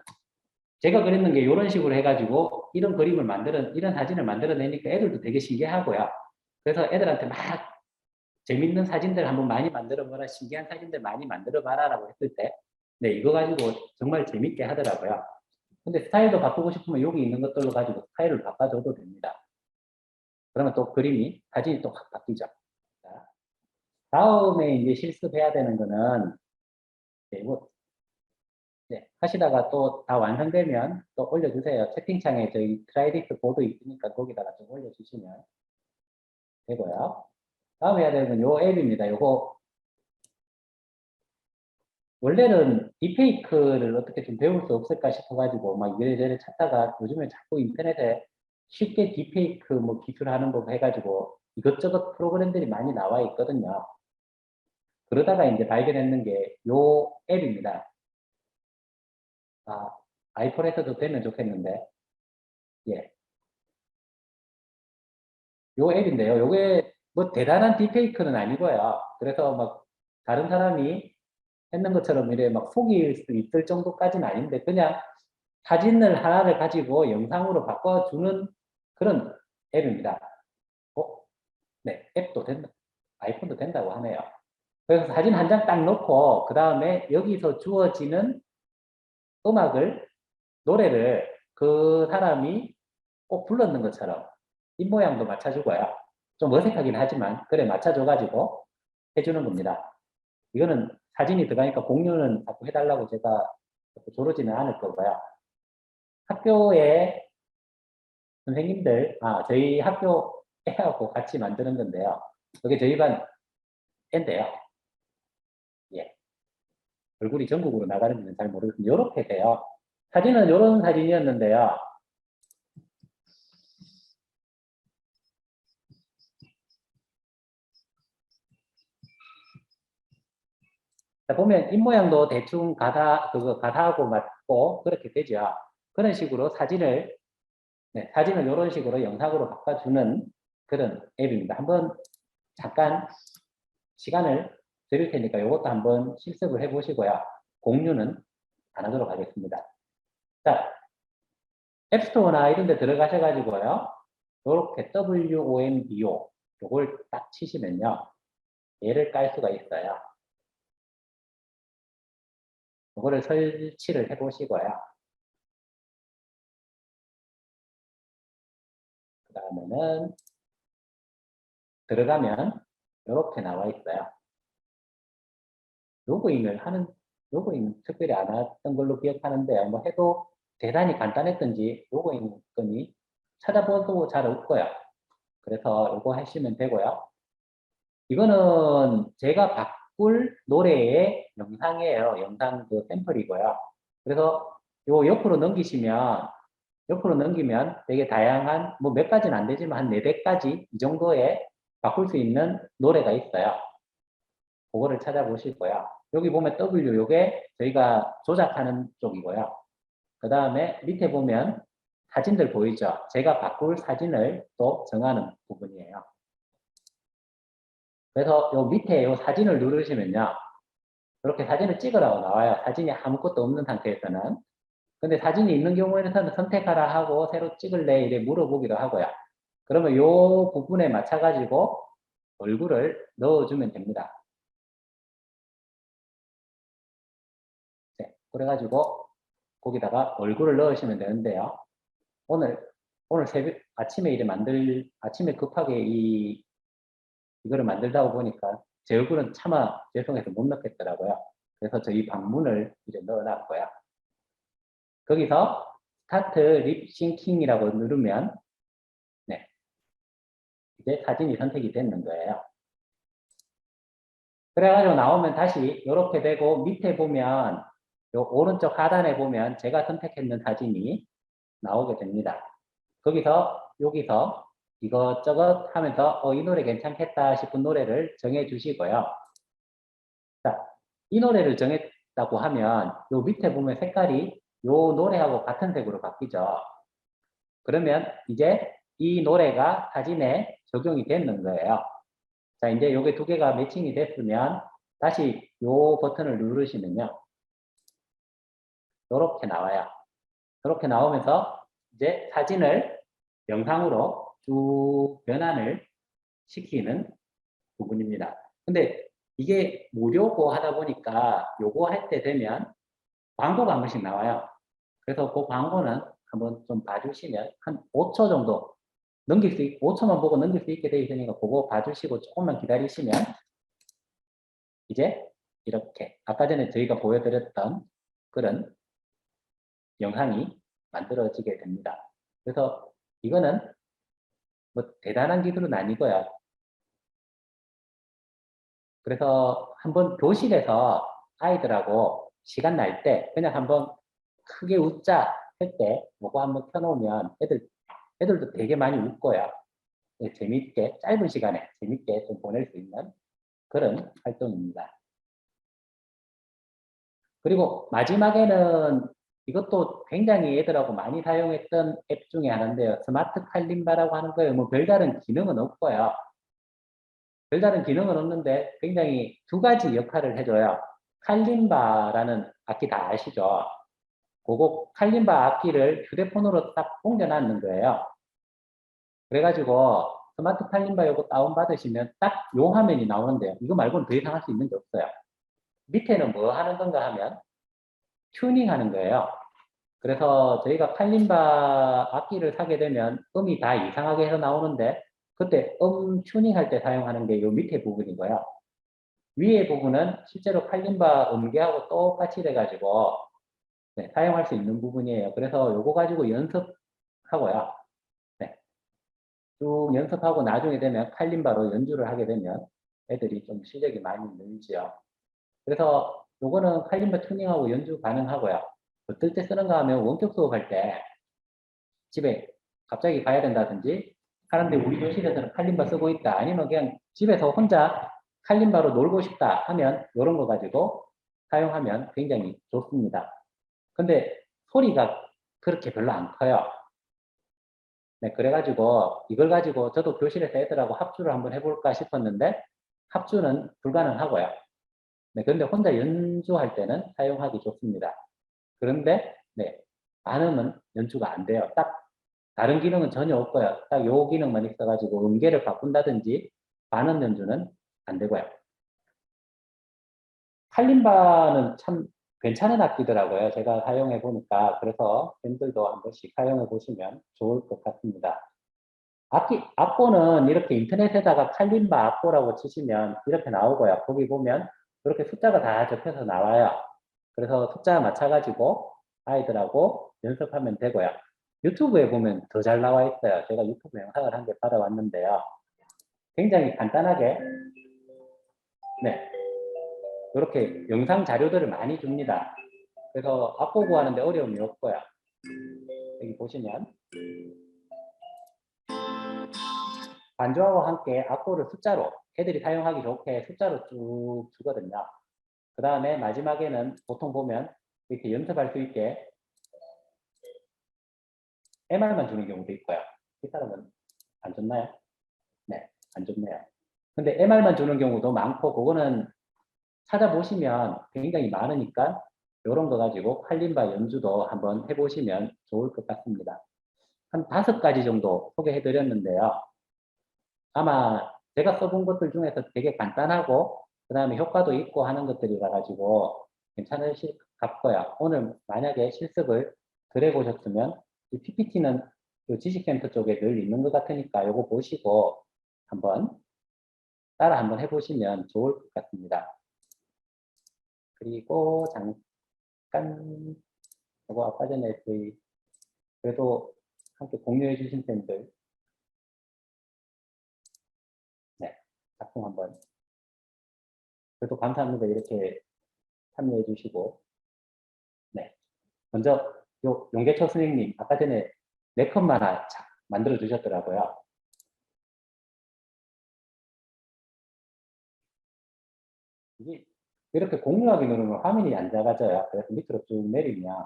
제가 그렸는 게 이런 식으로 해가지고 이런 그림을 이런 사진을 만들어내니까 애들도 되게 신기하고요. 그래서 애들한테 막 재밌는 사진들 한번 많이 만들어봐라, 신기한 사진들 많이 만들어봐라라고 했을 때, 네, 이거 가지고 정말 재밌게 하더라고요. 근데 스타일도 바꾸고 싶으면 여기 있는 것들로 가지고 스타일을 바꿔줘도 됩니다. 그러면 또 그림이, 사진이 또 확 바뀌죠. 자, 다음에 이제 실습해야 되는 거는, 네, 뭐, 네, 하시다가 또 다 완성되면 또 올려주세요. 채팅창에 저희 트라이디스 보드 있으니까 거기다가 좀 올려주시면 되고요. 다음 해야 되는 건 요 앱입니다. 요거, 원래는 딥페이크를 어떻게 좀 배울 수 없을까 싶어가지고 막 이래저래 찾다가 요즘에 자꾸 인터넷에 쉽게 딥페이크 뭐 기술하는 법 해가지고 이것저것 프로그램들이 많이 나와 있거든요. 그러다가 이제 발견했는 게 요 앱입니다. 아, 아이폰에서도 되면 좋겠는데, 예. 요 앱인데요. 요게 뭐 대단한 딥페이크는 아니고요. 그래서 막 다른 사람이 했는 것처럼 이래 막 속일 수 있을 정도까지는 아닌데 그냥 사진을 하나를 가지고 영상으로 바꿔주는 그런 앱입니다. 네, 앱도 된다. 아이폰도 된다고 하네요. 그래서 사진 한 장 딱 놓고 그 다음에 여기서 주어지는 음악을, 노래를 그 사람이 꼭 불렀는 것처럼 입모양도 맞춰주고요. 좀 어색하긴 하지만 그래 맞춰줘가지고 해주는 겁니다. 이거는 사진이 들어가니까 공유는 자꾸 해달라고 제가 조르지는 않을 거고요. 학교에 선생님들, 저희 학교 애하고 같이 만드는 건데요. 이게 저희 반 애인데요. 예. 얼굴이 전국으로 나가는지는 잘 모르겠는데, 이렇게 돼요. 사진은 이런 사진이었는데요. 자, 보면 입모양도 대충 가사하고 맞고 그렇게 되죠. 그런 식으로 사진을, 네, 사진을 이런 식으로 영상으로 바꿔주는 그런 앱입니다. 한번 잠깐 시간을 드릴 테니까 이것도 한번 실습을 해보시고요. 공유는 안 하도록 하겠습니다. 자, 앱스토어나 이런 데 들어가셔가지고요. 이렇게 WOMBO 요걸 딱 치시면요. 얘를 깔 수가 있어요. 이거를 설치를 해보시고요. 그 다음에는 들어가면 이렇게 나와 있어요. 로그인 특별히 안 했던 걸로 기억하는데 뭐 해도 대단히 간단했던지 로그인 건이 찾아봐도 잘 없고요. 그래서 이거 하시면 되고요. 이거는 제가 바꿀 노래의 영상이에요. 영상 그 샘플이고요. 그래서 요 옆으로 넘기면 되게 다양한, 뭐 몇 가지는 안 되지만 한 4-5가지 이 정도의 바꿀 수 있는 노래가 있어요. 그거를 찾아보시고요. 여기 보면 W, 요게 저희가 조작하는 쪽이고요. 그 다음에 밑에 보면 사진들 보이죠? 제가 바꿀 사진을 또 정하는 부분이에요. 그래서 요 밑에 요 사진을 누르시면요. 이렇게 사진을 찍으라고 나와요. 사진이 아무것도 없는 상태에서는. 근데 사진이 있는 경우에는 선택하라 하고 새로 찍을래 이래 물어보기도 하고요. 그러면 요 부분에 맞춰가지고 얼굴을 넣어주면 됩니다. 네, 그래가지고 거기다가 얼굴을 넣으시면 되는데요. 오늘 아침에 아침에 급하게 이거를 만들다 보니까 제 얼굴은 차마 죄송해서 못 넣겠더라고요. 그래서 저희 방문을 이제 넣어놨고요. 거기서 스타트 립싱킹이라고 누르면, 네, 이제 사진이 선택이 됐는 거예요. 그래가지고 나오면 다시 이렇게 되고 밑에 보면 요 오른쪽 하단에 보면 제가 선택했는 사진이 나오게 됩니다. 거기서 여기서 이것저것 하면서 이 노래 괜찮겠다 싶은 노래를 정해 주시고요. 자, 이 노래를 정했다고 하면 요 밑에 보면 색깔이 요 노래하고 같은 색으로 바뀌죠. 그러면 이제 이 노래가 사진에 적용이 되는 거예요. 자, 이제 요게 두 개가 매칭이 됐으면 다시 요 버튼을 누르시면요. 요렇게 나와요. 이렇게 나오면서 이제 사진을 영상으로 쭉 변환을 시키는 부분입니다. 근데 이게 무료고 하다 보니까 요거 할 때 되면 광고가 한 번씩 나와요. 그래서 그 광고는 한번 좀 봐주시면 한 5초 정도 넘길 수, 5초만 보고 넘길 수 있게 되어 있으니까 그거 봐주시고 조금만 기다리시면 이제 이렇게 아까 전에 저희가 보여드렸던 그런 영상이 만들어지게 됩니다. 그래서 이거는 뭐 대단한 기술은 아니고요. 그래서 한번 교실에서 아이들하고 시간 날 때 그냥 한번 크게 웃자 할 때 이거 한번 켜놓으면 애들도 되게 많이 웃고요. 네, 재밌게 짧은 시간에 재밌게 좀 보낼 수 있는 그런 활동입니다. 그리고 마지막에는 이것도 굉장히 애들하고 많이 사용했던 앱 중에 하나인데요. 스마트 칼림바라고 하는 거예요. 뭐 별다른 기능은 없고요. 별다른 기능은 없는데 굉장히 두 가지 역할을 해줘요. 칼림바라는 악기 다 아시죠? 그거 칼림바 악기를 휴대폰으로 딱 옮겨놨는 거예요. 그래가지고 스마트 칼림바 요거 다운받으시면 딱 요 화면이 나오는데요. 이거 말고는 더 이상 할 수 있는 게 없어요. 밑에는 뭐 하는 건가 하면 튜닝 하는 거예요. 그래서 저희가 칼림바 악기를 사게 되면 음이 다 이상하게 해서 나오는데 그때 튜닝 할 때 사용하는 게 요 밑에 부분이고요. 위에 부분은 실제로 칼림바 음계하고 똑같이 돼가지고 네, 사용할 수 있는 부분이에요. 그래서 요거 가지고 연습하고요. 네, 쭉 연습하고 나중에 되면 칼림바로 연주를 하게 되면 애들이 좀 실력이 많이 늘지요. 그래서 요거는 칼림바 튜닝하고 연주 가능하고요. 어떨 때 쓰는가 하면 원격 수업할 때 집에 갑자기 가야 된다든지 하는데 우리 교실에서는 칼림바 쓰고 있다. 아니면 그냥 집에서 혼자 칼림바로 놀고 싶다 하면 이런 거 가지고 사용하면 굉장히 좋습니다. 근데 소리가 그렇게 별로 안 커요. 네, 그래가지고 이걸 가지고 저도 교실에서 애들하고 합주를 한번 해볼까 싶었는데 합주는 불가능하고요. 네, 그런데 혼자 연주할 때는 사용하기 좋습니다. 그런데 네, 반음은 연주가 안 돼요. 딱 다른 기능은 전혀 없고요. 딱 요 기능만 있어가지고 음계를 바꾼다든지 반음 연주는 안 되고요. 칼림바는 참 괜찮은 악기더라고요. 제가 사용해 보니까. 그래서 팬들도 한 번씩 사용해 보시면 좋을 것 같습니다. 악보는 이렇게 인터넷에다가 칼림바 악보라고 치시면 이렇게 나오고요. 거기 보면 이렇게 숫자가 다 적혀서 나와요. 그래서 숫자 맞춰가지고 아이들하고 연습하면 되고요. 유튜브에 보면 더 잘 나와 있어요. 제가 유튜브 영상을 한 개 받아왔는데요. 굉장히 간단하게, 네, 이렇게 영상 자료들을 많이 줍니다. 그래서 악보 구하는데 어려움이 없고요. 여기 보시면 반주하고 함께 악보를 숫자로 애들이 사용하기 좋게 숫자로 쭉 주거든요. 그 다음에 마지막에는 보통 보면 이렇게 연습할 수 있게 MR만 주는 경우도 있고요. 이 사람은 안 줬나요? 네, 안 줬네요. 근데 MR만 주는 경우도 많고 그거는 찾아보시면 굉장히 많으니까 이런 거 가지고 칼림바 연주도 한번 해보시면 좋을 것 같습니다. 한 5가지 정도 소개해 드렸는데요. 아마 제가 써본 것들 중에서 되게 간단하고 그 다음에 효과도 있고 하는 것들이라 가지고 괜찮으실 것 같고요. 오늘 만약에 실습을 덜 해보셨으면 이 PPT는 지식센터 쪽에 늘 있는 것 같으니까 이거 보시고 한번 따라 한번 해보시면 좋을 것 같습니다. 그리고 잠깐 이거 아까 전에 저희 그래도 함께 공유해 주신 팬들 작품 한번. 그래도 감사합니다. 이렇게 참여해 주시고. 네. 먼저, 용계초 선생님, 아까 전에 4컷 만화 만들어 주셨더라고요. 이게 이렇게 공유하기 누르면 화면이 안 작아져요. 그래서 밑으로 쭉 내리면,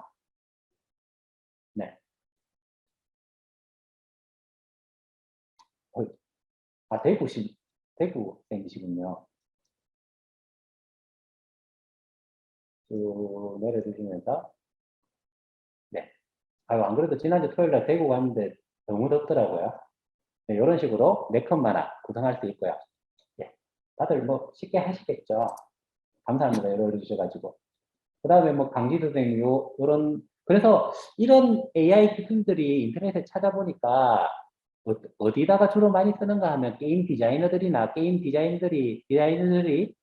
네. 대구생이시군요. 쭉 내려주시면서, 네. 아유, 안 그래도 지난주 토요일 날 대구 갔는데 너무 덥더라고요. 네, 이런 식으로 4컷 만화 구성할 수 있고요. 예. 다들 뭐 쉽게 하시겠죠. 감사합니다. 열어주셔가지고. 그 다음에 뭐 강지 선생님, 그래서 이런 AI 기술들이 인터넷에 찾아보니까 어디다가 주로 많이 쓰는가 하면 게임 디자이너들이나 디자이너들이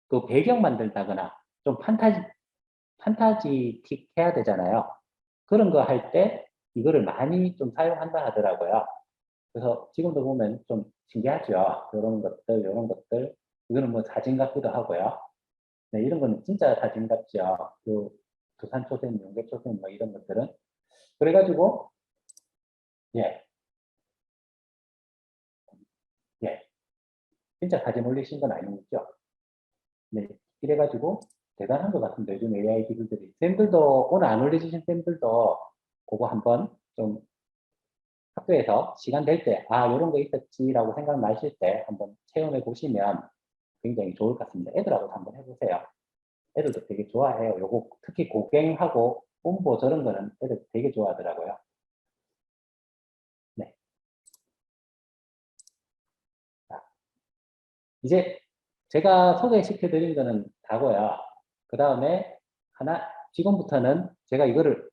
그 배경 만든다거나 좀 판타지틱 해야 되잖아요. 그런 거 할 때 이거를 많이 좀 사용한다 하더라고요. 그래서 지금도 보면 좀 신기하죠. 이런 것들. 이거는 뭐 사진 같기도 하고요. 네, 이런 거는 진짜 사진 같죠. 그 두산 초생, 용계 초생 뭐 이런 것들은. 그래가지고, 예, 예. 진짜 사진 올리신 건 아니죠. 네, 이래가지고 대단한 것 같은데, 요즘 AI 기술들이. 쌤들도, 오늘 안 올려주신 쌤들도 그거 한번 좀 학교에서 시간 될 때, 아, 이런 거 있었지라고 생각나실 때 한번 체험해 보시면 굉장히 좋을 것 같습니다. 애들하고도 한번 해보세요. 애들도 되게 좋아해요. 요거 특히 고갱하고 홈보 저런 거는 애들 되게 좋아하더라고요. 네. 자, 이제 제가 소개시켜 드린 거는 다고요. 그 다음에 지금부터는 제가 이거를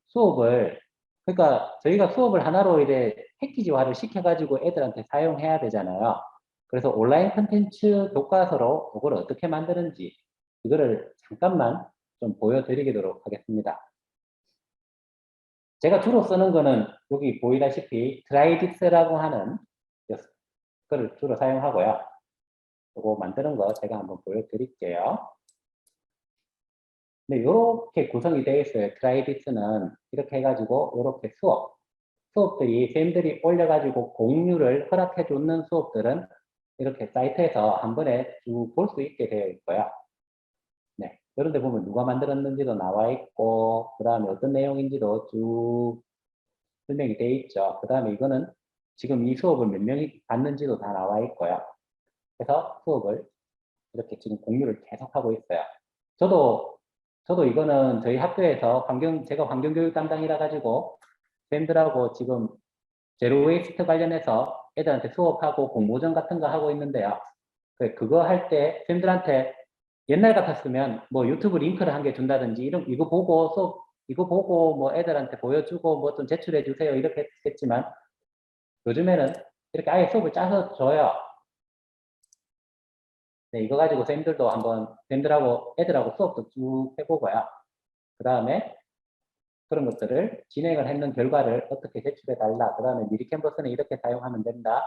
그러니까 저희가 수업을 하나로 이제 패키지화를 시켜가지고 애들한테 사용해야 되잖아요. 그래서 온라인 컨텐츠 교과서로 이걸 어떻게 만드는지 이거를 잠깐만 좀 보여드리도록 하겠습니다. 제가 주로 쓰는 거는 여기 보이다시피 트라이딕스라고 하는 거를 주로 사용하고요. 이거 만드는 거 제가 한번 보여드릴게요. 네, 이렇게 구성이 되어 있어요. 트라이비스는 이렇게 해가지고 이렇게 수업들이 쌤들이 올려가지고 공유를 허락해 주는 수업들은 이렇게 사이트에서 한 번에 쭉 볼 수 있게 되어 있고요. 네, 이런 데 보면 누가 만들었는지도 나와 있고 그 다음에 어떤 내용인지도 쭉 설명이 되어 있죠. 그 다음에 이거는 지금 이 수업을 몇 명이 봤는지도 다 나와 있고요. 그래서 수업을 이렇게 지금 공유를 계속하고 있어요. 저도 이거는 저희 학교에서 제가 환경교육 담당이라 가지고 쌤들하고 지금 제로 웨이스트 관련해서 애들한테 수업하고 공모전 같은 거 하고 있는데요. 그거 할 때 쌤들한테 옛날 같았으면 뭐 유튜브 링크를 한 개 준다든지 이거 보고 뭐 애들한테 보여주고 뭐 좀 제출해 주세요 이렇게 했겠지만 요즘에는 이렇게 아예 수업을 짜서 줘요. 네, 이거 가지고 쌤들하고 애들하고 수업도 쭉 해보고요. 그 다음에 그런 것들을 진행을 했는 결과를 어떻게 제출해 달라. 그 다음에 미리 캔버스는 이렇게 사용하면 된다.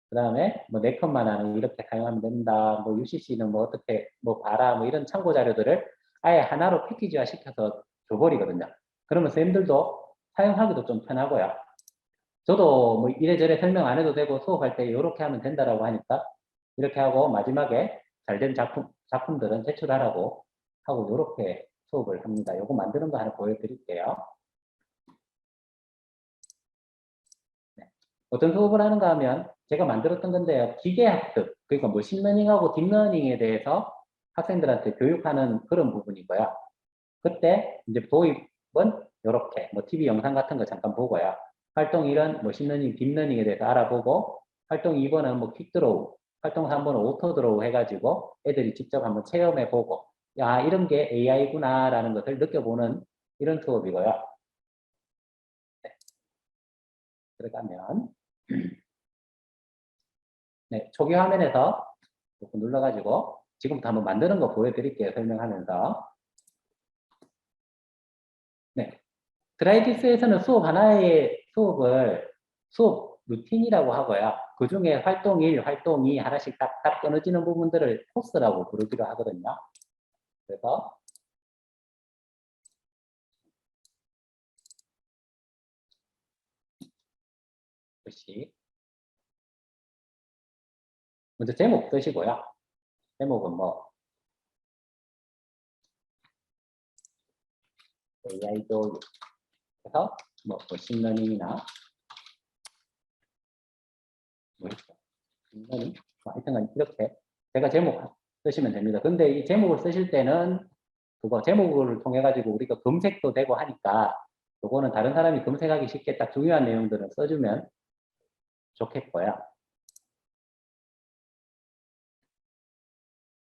그 다음에 뭐 네컷만 하는 이렇게 사용하면 된다. 뭐 UCC는 뭐 어떻게 뭐 봐라. 뭐 이런 참고 자료들을 아예 하나로 패키지화 시켜서 줘버리거든요. 그러면 쌤들도 사용하기도 좀 편하고요. 저도 뭐 이래저래 설명 안 해도 되고 수업할 때 이렇게 하면 된다라고 하니까 이렇게 하고 마지막에 잘된 작품들은 제출하라고 하고 이렇게 수업을 합니다. 요거 만드는 거 하나 보여드릴게요. 네. 어떤 수업을 하는가 하면 제가 만들었던 건데요. 기계학습, 그러니까 뭐 신러닝하고 딥러닝에 대해서 학생들한테 교육하는 그런 부분이고요. 그때 이제 도입은 이렇게 뭐 TV 영상 같은 거 잠깐 보고요. 활동 1은 뭐 신러닝, 딥러닝에 대해서 알아보고 활동 2번은 뭐 퀵드로우, 활동 3번은 오토드로우 해가지고 애들이 직접 한번 체험해보고 야 이런 게 AI구나라는 것을 느껴보는 이런 수업이고요. 네, 들어가면 네, 초기 화면에서 이렇게 눌러가지고 지금부터 한번 만드는 거 보여드릴게요. 설명하면서. 네, 드라이기스에서는 수업 루틴이라고 하고요. 그 중에 활동 1, 활동 2 하나씩 딱딱 끊어지는 부분들을 코스라고 부르기로 하거든요. 그래서 글씨 먼저 제목 쓰시고요. 제목은 뭐 AI 교육 그래서 뭐 머신러닝이나 뭐 있죠? 머신러닝 하여튼간 이렇게 제가 제목 쓰시면 됩니다. 근데 이 제목을 쓰실 때는 그거 제목을 통해 가지고 우리가 검색도 되고 하니까 요거는 다른 사람이 검색하기 쉽게 딱 중요한 내용들을 써주면 좋겠고요.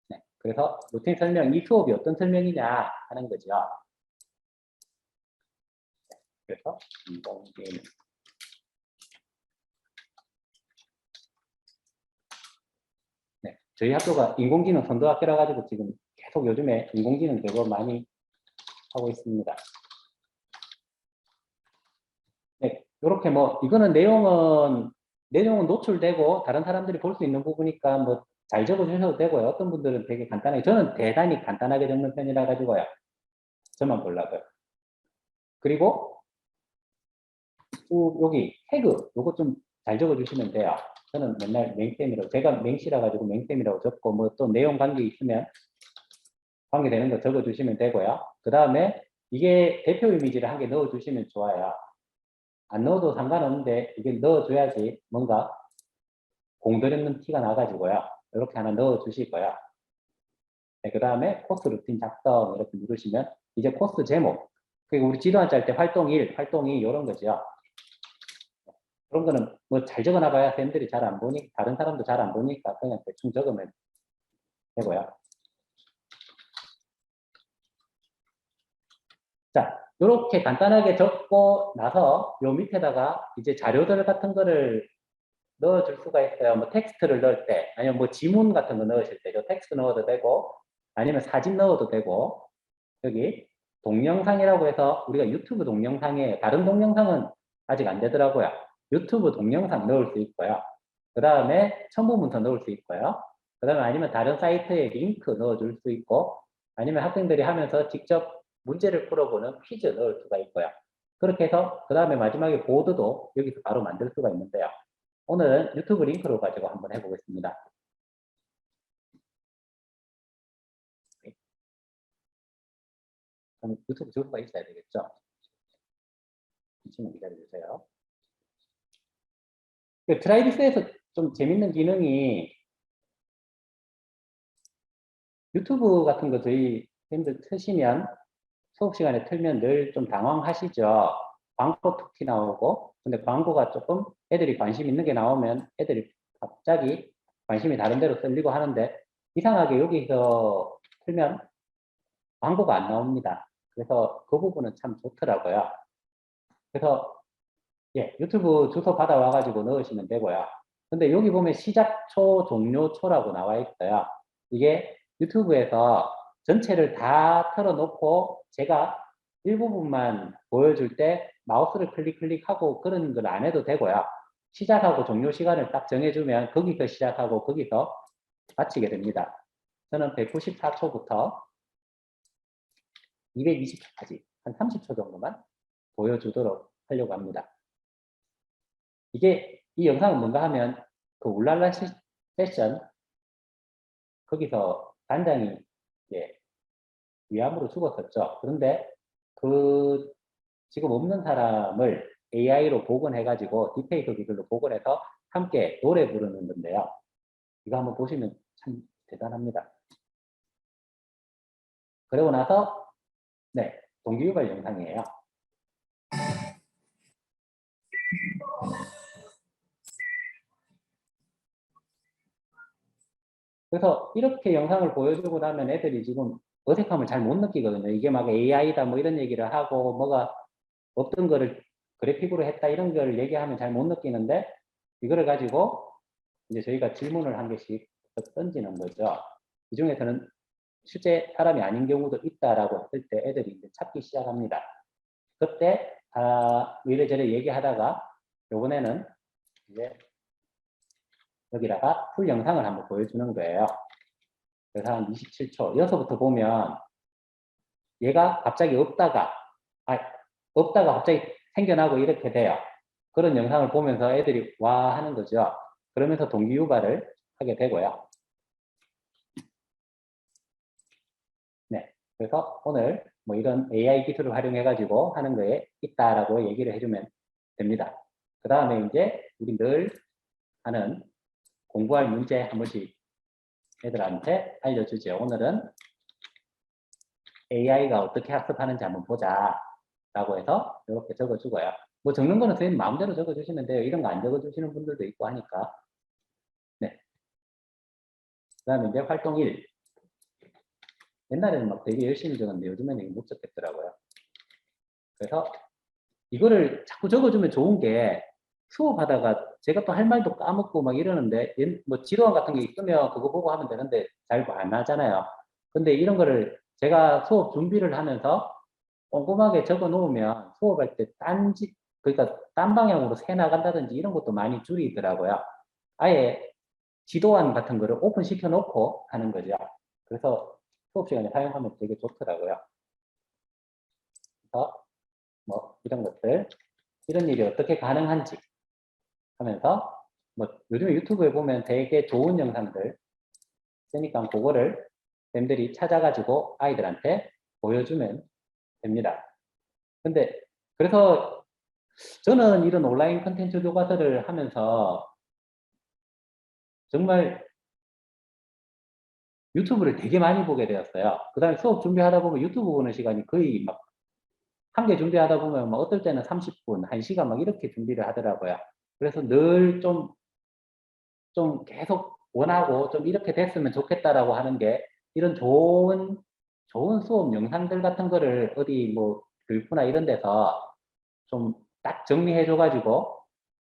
네, 그래서 루틴 설명, 이 수업이 어떤 설명이냐 하는 거죠. 그래서 인공지능 네, 저희 학교가 인공지능 선도학교라 가지고 지금 계속 요즘에 인공지능 교육 많이 하고 있습니다. 네, 이렇게 뭐 이거는 내용은 노출되고 다른 사람들이 볼 수 있는 부분이니까 뭐 잘 적어주셔도 되고요. 어떤 분들은 되게 간단하게 저는 대단히 간단하게 적는 편이라 가지고요. 저만 보려고요. 그리고 여기 태그 요거 좀 잘 적어주시면 돼요. 저는 맨날 맹쌤이라고 제가 맹씨라 가지고 맹쌤이라고 적고 뭐 또 내용 관계 있으면 관계되는 거 적어주시면 되고요. 그 다음에 이게 대표 이미지를 한 개 넣어주시면 좋아요. 안 넣어도 상관없는데 이게 넣어줘야지 뭔가 공들였는 티가 나가지고요. 이렇게 하나 넣어주시고요. 네, 그 다음에 코스 루틴 작성 이렇게 누르시면 이제 코스 제목 그리고 우리 지도 안 짤 때 활동 1, 활동 2 이런 거죠. 그런 거는 뭐 잘 적어놔봐야 쌤들이 잘 안 보니 다른 사람도 잘 안 보니까 그냥 대충 적으면 되고요. 자, 이렇게 간단하게 적고 나서 요 밑에다가 이제 자료들 같은 거를 넣어줄 수가 있어요. 뭐 텍스트를 넣을 때, 아니면 뭐 지문 같은 거 넣으실 때, 요 텍스트 넣어도 되고, 아니면 사진 넣어도 되고, 여기 동영상이라고 해서 우리가 유튜브 동영상에 다른 동영상은 아직 안 되더라고요. 유튜브 동영상 넣을 수 있고요. 그 다음에 첨부문서 넣을 수 있고요. 그 다음에 아니면 다른 사이트에 링크 넣어줄 수 있고, 아니면 학생들이 하면서 직접 문제를 풀어보는 퀴즈 넣을 수가 있고요. 그렇게 해서 그 다음에 마지막에 보드도 여기서 바로 만들 수가 있는데요. 오늘은 유튜브 링크로 가지고 한번 해보겠습니다. 그럼 유튜브 주소가 있어야 되겠죠? 잠시만 기다려주세요. 트라이비스에서 좀 재밌는 기능이 유튜브 같은 거 저희 쌤들 트시면 수업 시간에 틀면 늘 좀 당황하시죠? 광고 특히 나오고 근데 광고가 조금 애들이 관심 있는 게 나오면 애들이 갑자기 관심이 다른 데로 쏠리고 하는데 이상하게 여기서 틀면 광고가 안 나옵니다. 그래서 그 부분은 참 좋더라고요. 그래서 예, 유튜브 주소 받아와 가지고 넣으시면 되고요. 근데 여기 보면 시작초, 종료초라고 나와 있어요. 이게 유튜브에서 전체를 다 틀어놓고 제가 일부분만 보여줄 때 마우스를 클릭하고 그런 걸 안 해도 되고요. 시작하고 종료 시간을 딱 정해주면 거기서 시작하고 거기서 마치게 됩니다. 저는 194초부터 220초까지 한 30초 정도만 보여주도록 하려고 합니다. 이게 이 영상은 뭔가 하면 그 울랄라 세션 거기서 단장이 예, 위암으로 죽었었죠. 그런데 그 지금 없는 사람을 AI로 복원해가지고 딥페이크 기술로 복원해서 함께 노래 부르는 건데요. 이거 한번 보시면 참 대단합니다. 그러고 나서 네, 동기유발 영상이에요. 그래서 이렇게 영상을 보여주고 나면 애들이 지금 어색함을 잘 못 느끼거든요. 이게 막 AI다 뭐 이런 얘기를 하고 뭐가 없던 거를 그래픽으로 했다 이런 걸 얘기하면 잘 못 느끼는데 이거를 가지고 이제 저희가 질문을 한 개씩 던지는 거죠. 이 중에서는 실제 사람이 아닌 경우도 있다라고 했을 때 애들이 이제 찾기 시작합니다. 그때 이래저래 얘기하다가 요번에는 이제 여기다가 풀 영상을 한번 보여주는 거예요. 그래서 한 27초. 여기서부터 보면 얘가 갑자기 없다가 갑자기 생겨나고 이렇게 돼요. 그런 영상을 보면서 애들이 와 하는 거죠. 그러면서 동기 유발을 하게 되고요. 네. 그래서 오늘 뭐 이런 AI 기술을 활용해 가지고 하는 거에 있다라고 얘기를 해주면 됩니다. 그 다음에 이제 우리 늘 하는 공부할 문제 한 번씩 애들한테 알려주죠. 오늘은 AI가 어떻게 학습하는지 한번 보자 라고 해서 이렇게 적어주고요. 뭐 적는 거는 선생님 마음대로 적어주시면 돼요. 이런 거 안 적어주시는 분들도 있고 하니까. 네. 그 다음에 이제 활동 1. 옛날에는 막 되게 열심히 적었는데 요즘에는 못 적겠더라고요. 그래서 이거를 자꾸 적어주면 좋은 게 수업하다가 제가 또 할 말도 까먹고 막 이러는데 뭐 지도안 같은 게 있으면 그거 보고 하면 되는데 잘 안 하잖아요. 근데 이런 거를 제가 수업 준비를 하면서 꼼꼼하게 적어 놓으면 수업할 때 그러니까 딴 방향으로 새 나간다든지 이런 것도 많이 줄이더라고요. 아예 지도안 같은 거를 오픈시켜 놓고 하는 거죠. 그래서 수업 시간에 사용하면 되게 좋더라고요. 그래서 뭐 이런 것들, 이런 일이 어떻게 가능한지 하면서 뭐 요즘에 유튜브에 보면 되게 좋은 영상들 있으니까 그거를 쌤들이 찾아가지고 아이들한테 보여주면 됩니다. 근데 그래서 저는 이런 온라인 컨텐츠 교과서를 하면서 정말 유튜브를 되게 많이 보게 되었어요. 그 다음에 수업 준비하다 보면 유튜브 보는 시간이 거의 막 한 개 준비하다 보면 막 어떨 때는 30분, 1시간 막 이렇게 준비를 하더라고요. 그래서 늘 좀 계속 원하고 좀 이렇게 됐으면 좋겠다라고 하는 게 이런 좋은 수업 영상들 같은 거를 어디 뭐 교육부나 이런 데서 좀 딱 정리해줘가지고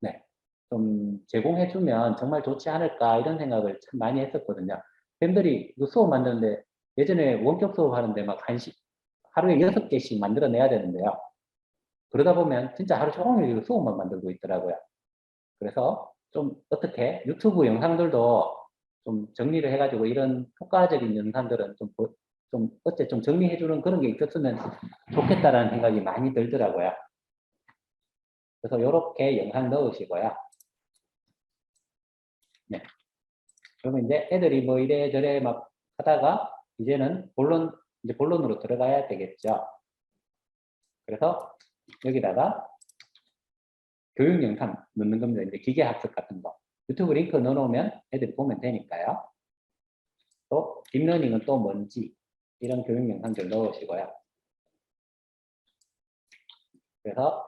네, 좀 제공해주면 정말 좋지 않을까 이런 생각을 참 많이 했었거든요. 쌤들이 이거 수업 만드는데 예전에 원격 수업 하는데 막 하루에 6개씩 만들어내야 되는데요. 그러다 보면 진짜 하루 종일 수업만 만들고 있더라고요. 그래서 좀 어떻게 유튜브 영상들도 좀 정리를 해가지고 이런 효과적인 영상들은 좀 어째 좀 정리해주는 그런 게 있었으면 좋겠다라는 생각이 많이 들더라고요. 그래서 이렇게 영상 넣으시고요. 네. 그러면 이제 애들이 뭐 이래저래 막 하다가 이제는 이제 본론으로 들어가야 되겠죠. 그래서 여기다가 교육 영상 넣는 겁니다. 이제 기계 학습 같은 거. 유튜브 링크 넣어놓으면 애들이 보면 되니까요. 또 딥러닝은 또 뭔지 이런 교육 영상들 넣으시고요. 그래서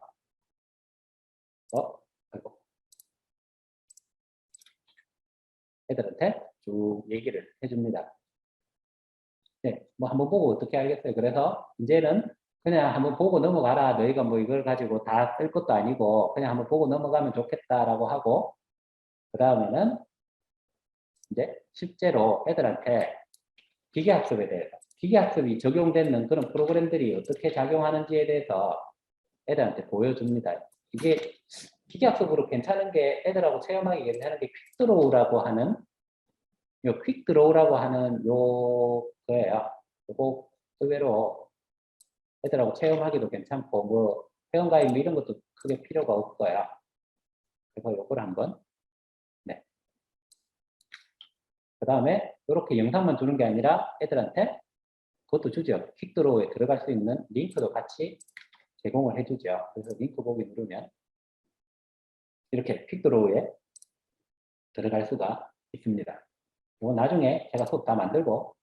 아이고, 애들한테 쭉 얘기를 해줍니다. 네, 뭐 한번 보고 어떻게 알겠어요. 그래서 이제는 그냥 한번 보고 넘어가라. 너희가 뭐 이걸 가지고 다 쓸 것도 아니고 그냥 한번 보고 넘어가면 좋겠다라고 하고 그 다음에는 이제 실제로 애들한테 기계학습에 대해서 기계학습이 적용되는 그런 프로그램들이 어떻게 작용하는지에 대해서 애들한테 보여줍니다. 이게 기계학습으로 괜찮은 게 애들하고 체험하기 괜찮은 게 퀵드로우라고 하는 요 거예요. 그거 의외로 애들하고 체험하기도 괜찮고 뭐 회원가입 뭐 이런 것도 크게 필요가 없고요. 그래서 요걸 한번 네. 그 다음에 이렇게 영상만 주는 게 아니라 애들한테 그것도 주죠. 퀵드로우에 들어갈 수 있는 링크도 같이 제공을 해주죠. 그래서 링크 보기 누르면 이렇게 퀵드로우에 들어갈 수가 있습니다. 이거 나중에 제가 수업 다 만들고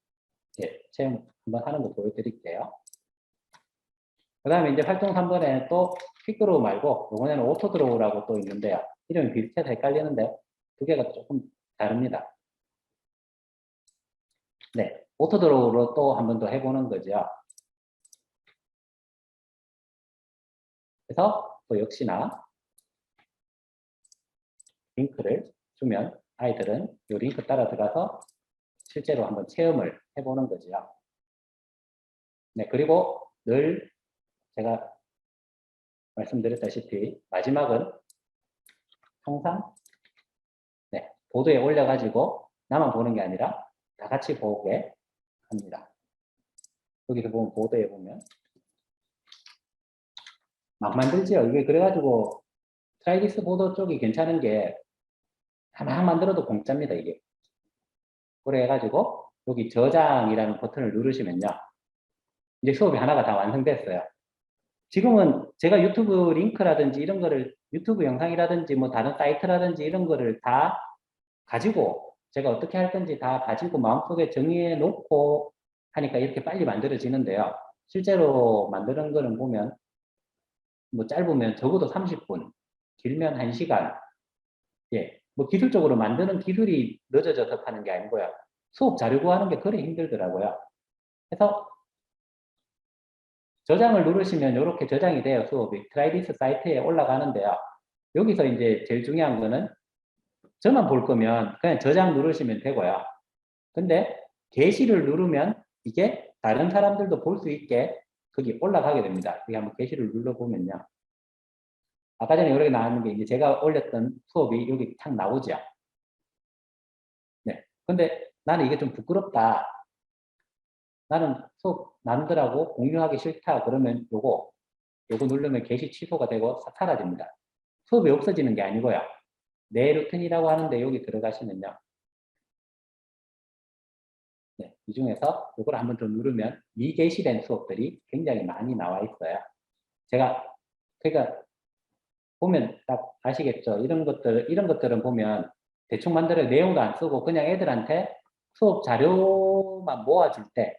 체험 한번 하는 거 보여드릴게요. 그 다음에 이제 활동 3번에 또 퀵드로우 말고 이번에는 오토드로우라고 또 있는데요. 이름이 비슷해서 헷갈리는데 두 개가 조금 다릅니다. 네, 오토드로우로 또 한 번 더 해보는 거죠. 그래서 또 역시나 링크를 주면 아이들은 이 링크 따라 들어가서 실제로 한번 체험을 해보는 거죠. 네, 그리고 늘 제가 말씀드렸다시피 마지막은 항상 네, 보도에 올려가지고 나만 보는 게 아니라 다 같이 보게 합니다. 여기서 보면 보도에 보면 막 만들지요. 이게 그래가지고 트라이디스 보도 쪽이 괜찮은 게 다 막 만들어도 공짜입니다. 이게. 그래가지고 여기 저장이라는 버튼을 누르시면요. 이제 수업이 하나가 다 완성됐어요. 지금은 제가 유튜브 링크라든지 이런 거를 유튜브 영상이라든지 뭐 다른 사이트라든지 이런 거를 다 가지고 제가 어떻게 할 건지 다 가지고 마음속에 정의해 놓고 하니까 이렇게 빨리 만들어지는데요. 실제로 만드는 거는 보면 뭐 짧으면 적어도 30분, 길면 1시간. 예. 뭐 기술적으로 만드는 기술이 늦어져서 하는 게 아니고요. 수업 자료 구하는 게 그리 힘들더라고요. 그래서 저장을 누르시면 이렇게 저장이 돼요. 수업이. 트라이디스 사이트에 올라가는데요. 여기서 이제 제일 중요한 거는 저만 볼 거면 그냥 저장 누르시면 되고요. 근데 게시를 누르면 이게 다른 사람들도 볼 수 있게 거기 올라가게 됩니다. 여기 한번 게시를 눌러보면요. 아까 전에 이렇게 나왔는 게 이제 제가 올렸던 수업이 여기 탁 나오죠. 네. 근데 나는 이게 좀 부끄럽다. 나는 수업 남들하고 공유하기 싫다. 그러면 요거 누르면 게시 취소가 되고 사라집니다. 수업이 없어지는 게 아니고요. 내 루틴이라고 하는데 여기 들어가시면요. 네, 이 중에서 이걸 한번 더 누르면 미게시된 수업들이 굉장히 많이 나와 있어요. 제가 보면 딱 아시겠죠? 이런 것들은 보면 대충 만들어 내용도 안 쓰고 그냥 애들한테 수업 자료만 모아줄 때,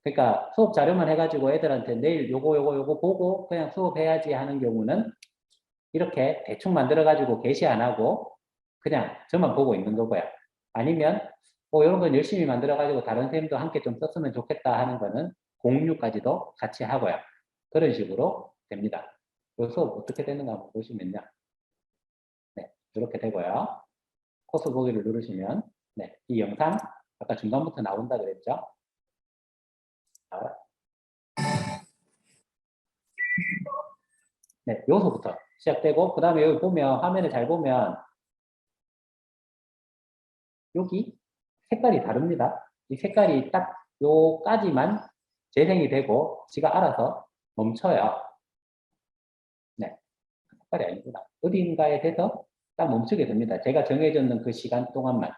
그러니까 수업 자료만 해가지고 애들한테 내일 요거 보고 그냥 수업해야지 하는 경우는 이렇게 대충 만들어가지고 게시 안 하고 그냥 저만 보고 있는 거고요. 아니면 이런 건 열심히 만들어가지고 다른 선생님도 함께 좀 썼으면 좋겠다 하는 거는 공유까지도 같이 하고요. 그런 식으로 됩니다. 이 수업 어떻게 되는가 한번 보시면요. 네, 이렇게 되고요. 코스 보기를 누르시면 네, 이 영상 아까 중간부터 나온다 그랬죠? 네, 요소부터 시작되고 그 다음에 여기 보면 화면을 잘 보면 여기 색깔이 다릅니다. 이 색깔이 딱 요까지만 재생이 되고 지가 알아서 멈춰요. 네, 색깔이 아니구나. 어딘가에 돼서 딱 멈추게 됩니다. 제가 정해졌는 그 시간 동안만.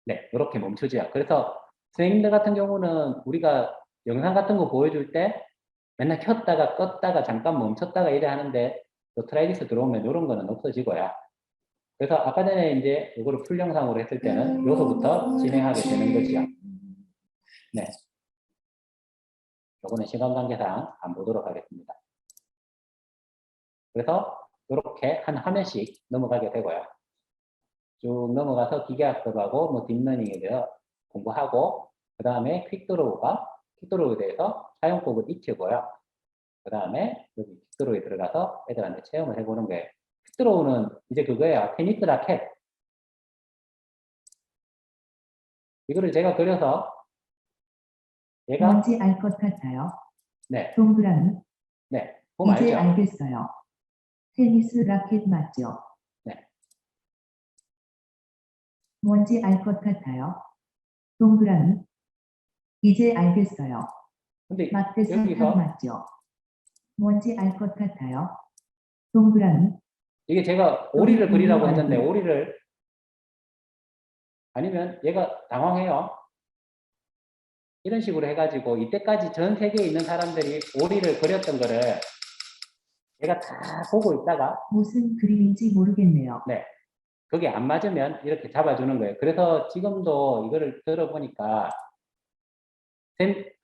네, 이렇게 멈추죠. 그래서 선생님들 같은 경우는 우리가 영상 같은 거 보여줄 때 맨날 켰다가 껐다가 잠깐 멈췄다가 이래 하는데 또 트라이디스 들어오면 이런 거는 없어지고요. 그래서 아까 전에 이제 이거를 풀 영상으로 했을 때는 요소부터 진행하게 되는 거죠. 네. 요거는 시간 관계상 안 보도록 하겠습니다. 그래서 이렇게 한 화면씩 넘어가게 되고요. 쭉 넘어가서 기계학습하고 뭐 딥러닝에 대해서 공부하고 그 다음에 퀵드로우에 대해서 사용법을 익히고요. 그 다음에 여기 퀵드로우에 들어가서 애들한테 체험을 해보는 거예요. 퀵드로우는 이제 그거예요. 테니스 라켓. 이거를 제가 그려서 얘가 뭔지 알 것 같아요. 네, 동그라미. 네, 보면 이제 알죠? 알겠어요. 테니스 라켓 맞죠? 네. 뭔지 알 것 같아요. 동그라미. 이제 알겠어요. 근데 막대 사탕 여기서 맞죠? 뭔지 알 것 같아요. 동그라미. 이게 제가 오리를 그리라고 했는데 오리를 아니면 얘가 당황해요. 이런 식으로 해가지고 이때까지 전 세계에 있는 사람들이 오리를 그렸던 거를 얘가 다 보고 있다가 무슨 그림인지 모르겠네요. 네, 그게 안 맞으면 이렇게 잡아주는 거예요. 그래서 지금도 이거를 들어보니까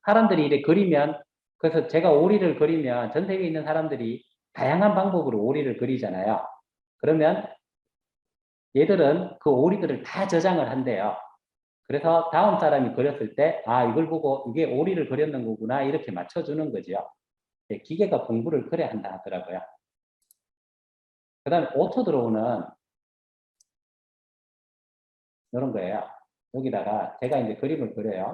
사람들이 이렇게 그리면 그래서 제가 오리를 그리면 전 세계에 있는 사람들이 다양한 방법으로 오리를 그리잖아요. 그러면 얘들은 그 오리들을 다 저장을 한대요. 그래서 다음 사람이 그렸을 때, 아, 이걸 보고 이게 오리를 그렸는 거구나, 이렇게 맞춰주는 거죠. 예, 기계가 공부를 그래 한다 하더라고요. 그 다음에 오토 드로우는 이런 거예요. 여기다가 제가 이제 그림을 그려요.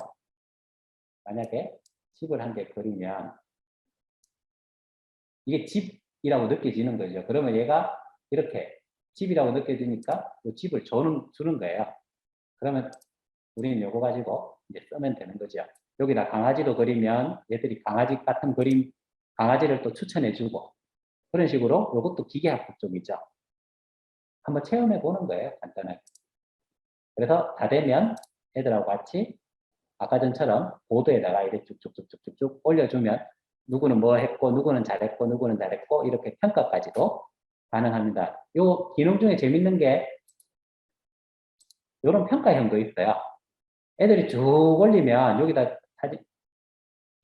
만약에 집을 한 개 그리면, 이게 집 집이라고 느껴지는 거죠. 그러면 얘가 이렇게 집이라고 느껴지니까 이 집을 주는 거예요. 그러면 우리는 요거 가지고 이제 쓰면 되는 거죠. 여기다 강아지도 그리면 얘들이 강아지 같은 그림, 강아지를 또 추천해주고 그런 식으로 요것도 기계학습 쪽이죠. 한번 체험해 보는 거예요, 간단하게. 그래서 다 되면 애들하고 같이 아까 전처럼 보드에다가 이렇게 쭉쭉쭉쭉쭉 올려주면 누구는 뭐 했고, 누구는 잘했고, 누구는 잘했고, 이렇게 평가까지도 가능합니다. 요 기능 중에 재밌는 게 요런 평가형도 있어요. 애들이 쭉 올리면 여기다 사진,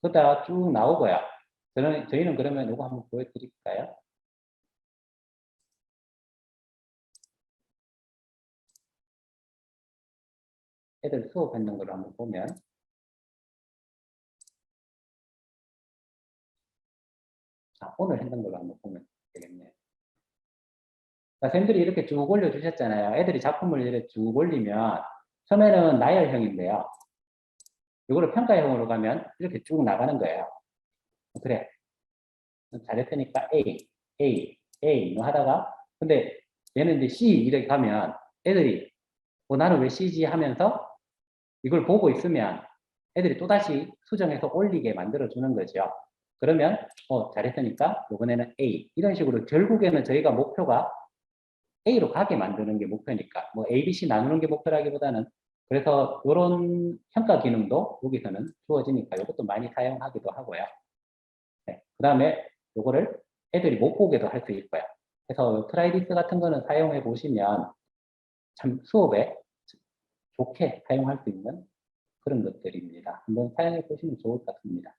그다 쭉 나오고요. 저희는 그러면 요거 한번 보여드릴까요? 애들 수업했는 걸 한번 보면 자, 오늘 했는 걸로 한번 보면 되겠네요. 자, 쌤들이 이렇게 쭉 올려주셨잖아요. 애들이 작품을 이렇게 쭉 올리면 처음에는 나열형인데요. 이거를 평가형으로 가면 이렇게 쭉 나가는 거예요. 그래. 잘했으니까 A 뭐 하다가 근데 얘는 이제 C 이렇게 가면 애들이 나는 왜 C지 하면서 이걸 보고 있으면 애들이 또다시 수정해서 올리게 만들어주는 거죠. 그러면 잘했으니까 이번에는 A 이런 식으로 결국에는 저희가 목표가 A로 가게 만드는 게 목표니까 뭐 A, B, C 나누는 게 목표라기보다는 그래서 이런 평가 기능도 여기서는 주어지니까 이것도 많이 사용하기도 하고요. 네, 그 다음에 요거를 애들이 못 보게도 할 수 있고요. 그래서 트라이디스 같은 거는 사용해 보시면 참 수업에 좋게 사용할 수 있는 그런 것들입니다. 한번 사용해 보시면 좋을 것 같습니다.